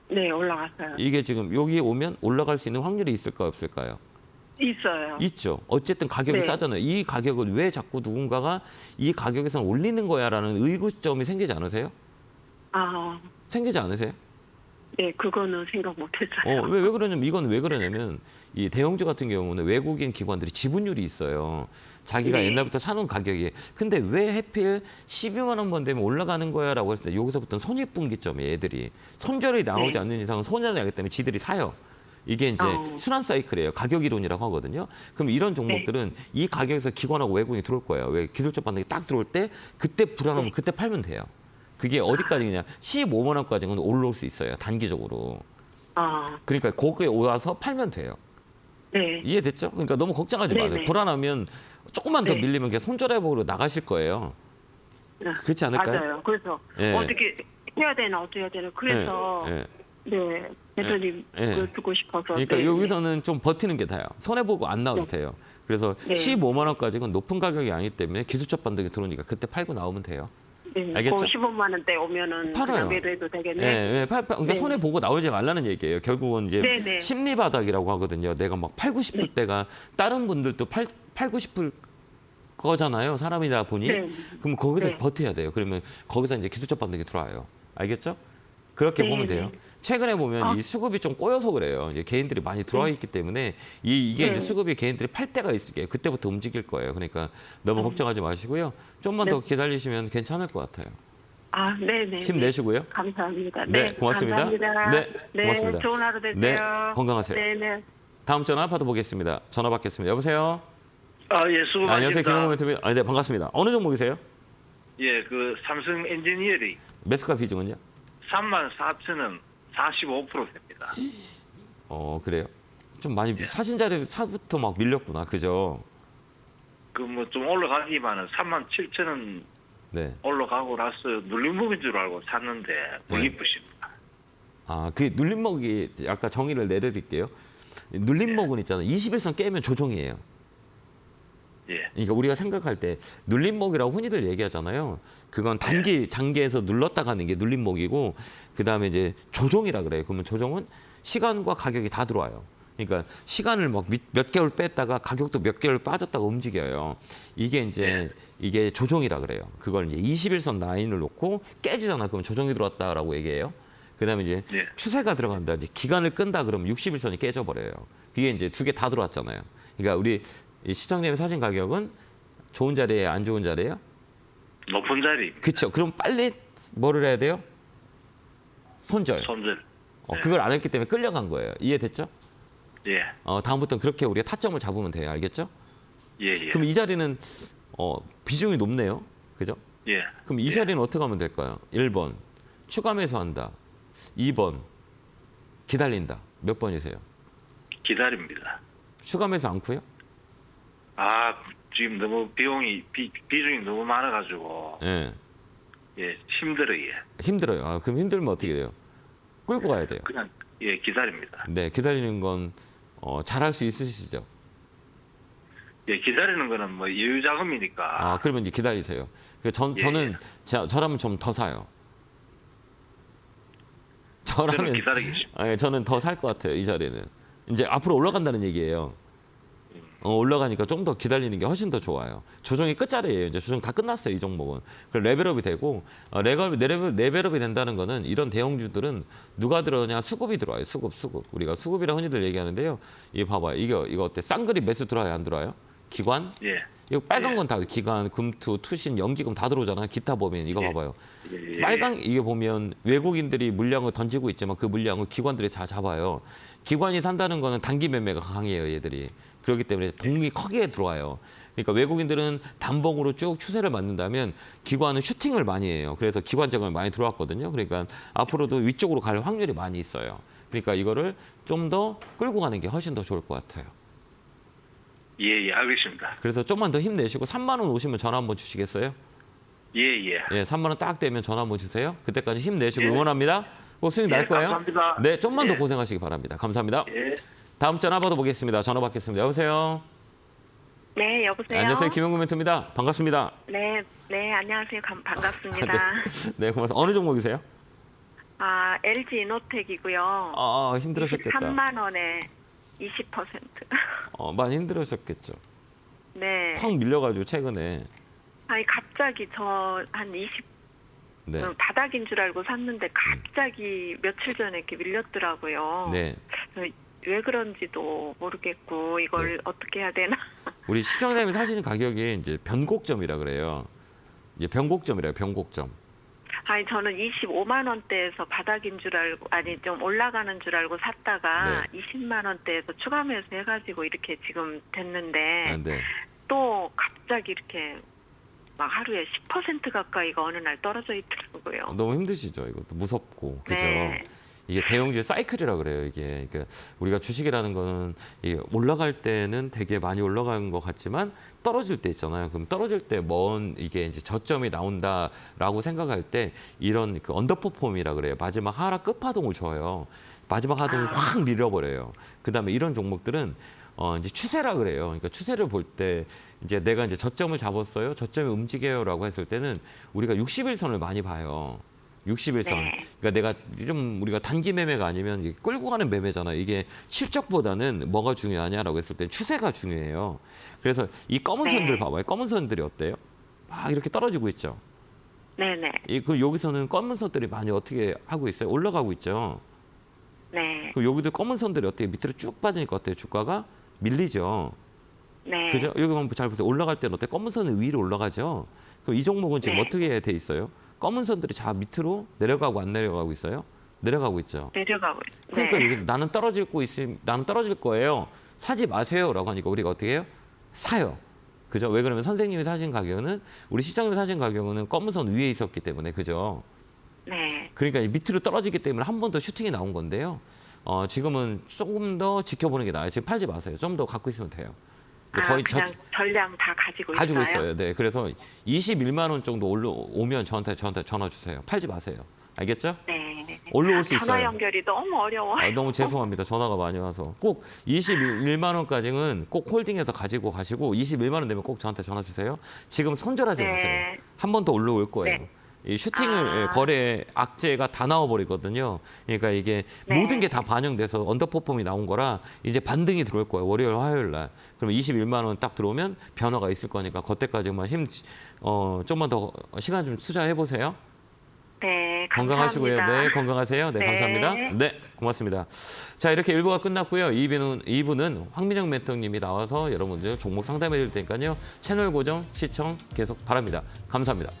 네, 올라갔어요. 이게 지금 여기 오면 올라갈 수 있는 확률이 있을까요, 없을까요? 있어요. 있죠. 어쨌든 가격이 네. 싸잖아요. 이 가격을 왜 자꾸 누군가가 이 가격에서는 올리는 거야라는 의구점이 생기지 않으세요? 생기지 않으세요? 네, 그거는 생각 못했어요. 왜 그러냐면, 이건 왜 그러냐면, 이 대형주 같은 경우는 외국인 기관들이 지분율이 있어요. 자기가 네. 옛날부터 사놓은 가격이. 근데 왜 하필 12만 원만 되면 올라가는 거야 라고 했을 때 여기서부터는 손익분기점이에요, 애들이. 손절이 나오지 네. 않는 이상은 손해가 나기 때문에 지들이 사요. 이게 이제 순환 사이클이에요. 가격 이론이라고 하거든요. 그럼 이런 종목들은 이 가격에서 기관하고 외국인이 들어올 거예요. 왜 기술적 반등이 딱 들어올 때 그때 불안하면 그때 팔면 돼요. 그게 어디까지냐? 15만 원까지는 올라올 수 있어요. 단기적으로. 그러니까 거기에 와서 팔면 돼요. 네. 이해됐죠? 그러니까 너무 걱정하지 네네. 마세요. 불안하면 조금만 더 네. 밀리면 그냥 손절해보러 나가실 거예요. 그렇지 않을까요? 맞아요. 그래서 예. 어떻게 해야 되나 어떻게 해야 되나 그래서 예. 네 대표님 예. 그걸 듣고 싶어서. 그러니까 네. 여기서는 좀 버티는 게 다예요. 손해보고 안 나와도 돼요. 그래서 네. 15만 원까지는 높은 가격이 아니기 때문에 기술적 반등이 들어오니까 그때 팔고 나오면 돼요. 네. 알겠죠? 그 15만 원대 오면은 팔아요. 그냥 매도해도 되겠네. 예, 그러니까 네. 손해 보고 나오지 말라는 얘기예요. 결국은 이제 네네. 심리 바닥이라고 하거든요. 내가 막 팔고 싶을 때가 다른 분들도 팔고 싶을 거잖아요. 사람이다 보니. 네. 그럼 거기서 네. 버텨야 돼요. 그러면 거기서 이제 기술적 반등이 들어와요. 알겠죠? 그렇게 네, 보면 돼요. 네. 최근에 보면 이 수급이 좀 꼬여서 그래요. 이제 개인들이 많이 들어와 있기 때문에 이게 네. 이제 수급이 개인들이 팔 때가 있을게요. 그때부터 움직일 거예요. 그러니까 너무 걱정하지 마시고요. 좀만 더 기다리시면 괜찮을 것 같아요. 네네. 힘내시고요. 감사합니다. 네, 고맙습니다. 감사합니다. 네, 고맙습니다. 좋은 하루 되세요. 네, 건강하세요. 네네. 다음 전화 받아보겠습니다. 전화 받겠습니다. 여보세요? 예, 수고 많으십니다. 안녕하세요. 김영문 TV. 네, 반갑습니다. 어느 종목이세요? 예, 그 삼성 엔지니어링 매수가 비중은요? 34,000원 45%입니다. 그래요. 좀 많이 사신 자리 사부터 막 밀렸구나. 그죠? 그 뭐 좀 올라가기만은 37,000원 네. 올라가고 나서 눌림목인 줄 알고 샀는데 뭐 네. 이쁘십니다. 그 눌림목이 아까 정의를 내려드릴게요. 눌림목은 있잖아요. 21선 깨면 조정이에요. 예. 그러니까 우리가 생각할 때 눌림목이라고 흔히들 얘기하잖아요. 그건 장기에서 눌렀다 가는 게 눌림목이고, 그 다음에 이제 조정이라 그래요. 그러면 조정은 시간과 가격이 다 들어와요. 그러니까 시간을 막 몇 개월 뺐다가 가격도 몇 개월 빠졌다가 움직여요. 이게 이제 이게 조정이라 그래요. 그걸 이제 21선 라인을 놓고 깨지잖아. 그러면 조정이 들어왔다라고 얘기해요. 그 다음에 이제 추세가 들어간다. 이제 기간을 끈다. 그러면 61선이 깨져버려요. 그게 이제 두 개 다 들어왔잖아요. 그러니까 우리 시청자님 사신 가격은 좋은 자리에 안 좋은 자리예요? 높은 자리. 그렇죠. 그럼 빨리 뭐를 해야 돼요? 손절. 손절. 그걸 안 했기 때문에 끌려간 거예요. 이해됐죠? 예. 다음부터는 그렇게 우리가 타점을 잡으면 돼요. 알겠죠? 예, 예. 그럼 이 자리는 비중이 높네요. 그죠? 예. 그럼 이 자리는 어떻게 하면 될까요? 1번 추가 매수한다. 2번 기다린다. 몇 번이세요? 기다립니다. 추가 매수 않고요? 지금 너무 비중이 너무 많아가지고 예. 예, 힘들어요. 힘들어요. 그럼 힘들면 어떻게 돼요? 끌고 가야 돼요. 그냥 기다립니다. 네, 기다리는 건 잘할 수 있으시죠? 예, 기다리는 거는 뭐 여유 자금이니까. 아, 그러면 이제 기다리세요. 저는 저라면 좀 더 사요. 저는 저라면 기다리겠습니다. 예, 저는 더 살 것 같아요. 이 자리는 이제 앞으로 올라간다는 얘기예요. 올라가니까 좀 더 기다리는 게 훨씬 더 좋아요. 조정이 끝자리예요. 이제 조정 다 끝났어요. 이 종목은. 그래서 레벨업이 되고 레벨업이 된다는 거는 이런 대형주들은 누가 들어오냐? 수급이 들어와요. 수급. 우리가 수급이라 흔히들 얘기하는데요. 이거 봐봐요. 이거 어때? 쌍그리 매수 들어와요? 안 들어와요? 기관? 예. 이거 빨간 건 다 기관, 금투, 투신, 연기금 다 들어오잖아요. 기타 보면 이거 봐봐요. 예. 빨강 이게 보면 외국인들이 물량을 던지고 있지만 그 물량을 기관들이 다 잡아요. 기관이 산다는 거는 단기 매매가 강해요, 얘들이. 그렇기 때문에 동이 크게 들어와요. 그러니까 외국인들은 단봉으로 쭉 추세를 맞는다면 기관은 슈팅을 많이 해요. 그래서 기관 자금이 많이 들어왔거든요. 그러니까 앞으로도 위쪽으로 갈 확률이 많이 있어요. 그러니까 이거를 좀 더 끌고 가는 게 훨씬 더 좋을 것 같아요. 예, 알겠습니다. 그래서 좀만 더 힘내시고 3만 원 오시면 전화 한번 주시겠어요? 예. 예, 3만 원 딱 되면 전화 한번 주세요. 그때까지 힘내시고 응원합니다. 꼭 수익 날 거예요. 감사합니다. 네, 좀만 더 예. 고생하시기 바랍니다. 감사합니다. 예. 다음 전화 받아보겠습니다. 전화 받겠습니다. 여보세요. 네, 여보세요. 안녕하세요. 김영구 멘토입니다. 반갑습니다. 네, 안녕하세요. 반갑습니다. 네, 고맙습니다. 어느 종목이세요? LG 이노텍이고요. 힘들으셨겠다. 3만 원에 20%. 많이 힘들으셨겠죠. 네. 확 밀려가지고 최근에. 아니 갑자기 저 한 20 네. 바닥인 줄 알고 샀는데 갑자기 며칠 전에 이렇게 밀렸더라고요. 네. 왜 그런지도 모르겠고 이걸 어떻게 해야 되나. 우리 시청자님이 사시는 가격이 이제 변곡점이라 그래요. 이제 변곡점이래요. 변곡점. 아니 저는 25만 원대에서 바닥인 줄 알고 좀 올라가는 줄 알고 샀다가 20만 원대에서 추가 매수 해가지고 이렇게 지금 됐는데 네. 또 갑자기 이렇게 막 하루에 10% 가까이가 어느 날 떨어져 있더라고요. 너무 힘드시죠. 이것도 무섭고. 그죠? 네. 이게 대형주의 사이클이라 그래요. 이게 그러니까 우리가 주식이라는 거는 이게 올라갈 때는 되게 많이 올라가는 것 같지만 떨어질 때 있잖아요. 그럼 떨어질 때 이게 이제 저점이 나온다라고 생각할 때 이런 그 언더퍼폼이라 그래요. 마지막 하락 끝파동을 줘요. 마지막 하동이 확 밀어버려요. 그다음에 이런 종목들은 이제 추세라 그래요. 그러니까 추세를 볼 때 이제 내가 이제 저점을 잡았어요. 저점이 움직여요라고 했을 때는 우리가 60일선을 많이 봐요. 60일선. 네. 그러니까 내가 좀 우리가 단기 매매가 아니면 이게 끌고 가는 매매잖아요. 이게 실적보다는 뭐가 중요하냐라고 했을 때 추세가 중요해요. 그래서 이 검은 선들 봐봐요. 검은 선들이 어때요? 막 이렇게 떨어지고 있죠. 네네. 그 여기서는 검은 선들이 많이 어떻게 하고 있어요? 올라가고 있죠. 네. 그 여기도 검은 선들이 어떻게 밑으로 쭉 빠지니까 어때요? 주가가 밀리죠. 네. 그죠? 여기 한번 잘 보세요. 올라갈 때는 어때? 검은 선은 위로 올라가죠. 그럼 이 종목은 지금 네. 어떻게 돼 있어요? 검은 선들이 밑으로 내려가고 안 내려가고 있어요? 내려가고 있죠. 내려가고 그러니까 네. 여기 나는 떨어질 거예요. 사지 마세요라고 하니까 우리가 어떻게 해요? 사요. 그죠? 왜 그러면 선생님이 사신 가격은 우리 시장님이 사신 가격은 검은 선 위에 있었기 때문에 그죠? 네. 그러니까 밑으로 떨어지기 때문에 한 번 더 슈팅이 나온 건데요. 지금은 조금 더 지켜보는 게 나아요. 지금 팔지 마세요. 좀 더 갖고 있으면 돼요. 거의 그냥 전량 다 가지고 있어요. 네, 그래서 21만 원 정도 올라오면 저한테 전화 주세요. 팔지 마세요. 알겠죠? 네. 올라올 수 있어요. 전화 연결이 너무 어려워요. 너무 죄송합니다. 전화가 많이 와서 꼭 21만 원까지는 꼭 홀딩해서 가지고 가시고 21만 원 되면 꼭 저한테 전화 주세요. 지금 손절하지 네. 마세요. 한 번 더 올라올 거예요. 네. 이 슈팅을 거래 악재가 다 나와버리거든요. 그러니까 이게 네. 모든 게 다 반영돼서 언더퍼폼이 나온 거라 이제 반등이 들어올 거예요. 월요일, 화요일 날. 그럼 21만 원 딱 들어오면 변화가 있을 거니까 그때까지만 좀만 더 시간 좀 투자해 보세요. 네, 건강하시고요. 감사합니다. 네, 건강하세요. 네, 네. 감사합니다. 네, 고맙습니다. 자, 이렇게 1부가 끝났고요. 2부는 황민영 멘토님이 나와서 여러분들 종목 상담해 드릴 테니까요. 채널 고정, 시청 계속 바랍니다. 감사합니다.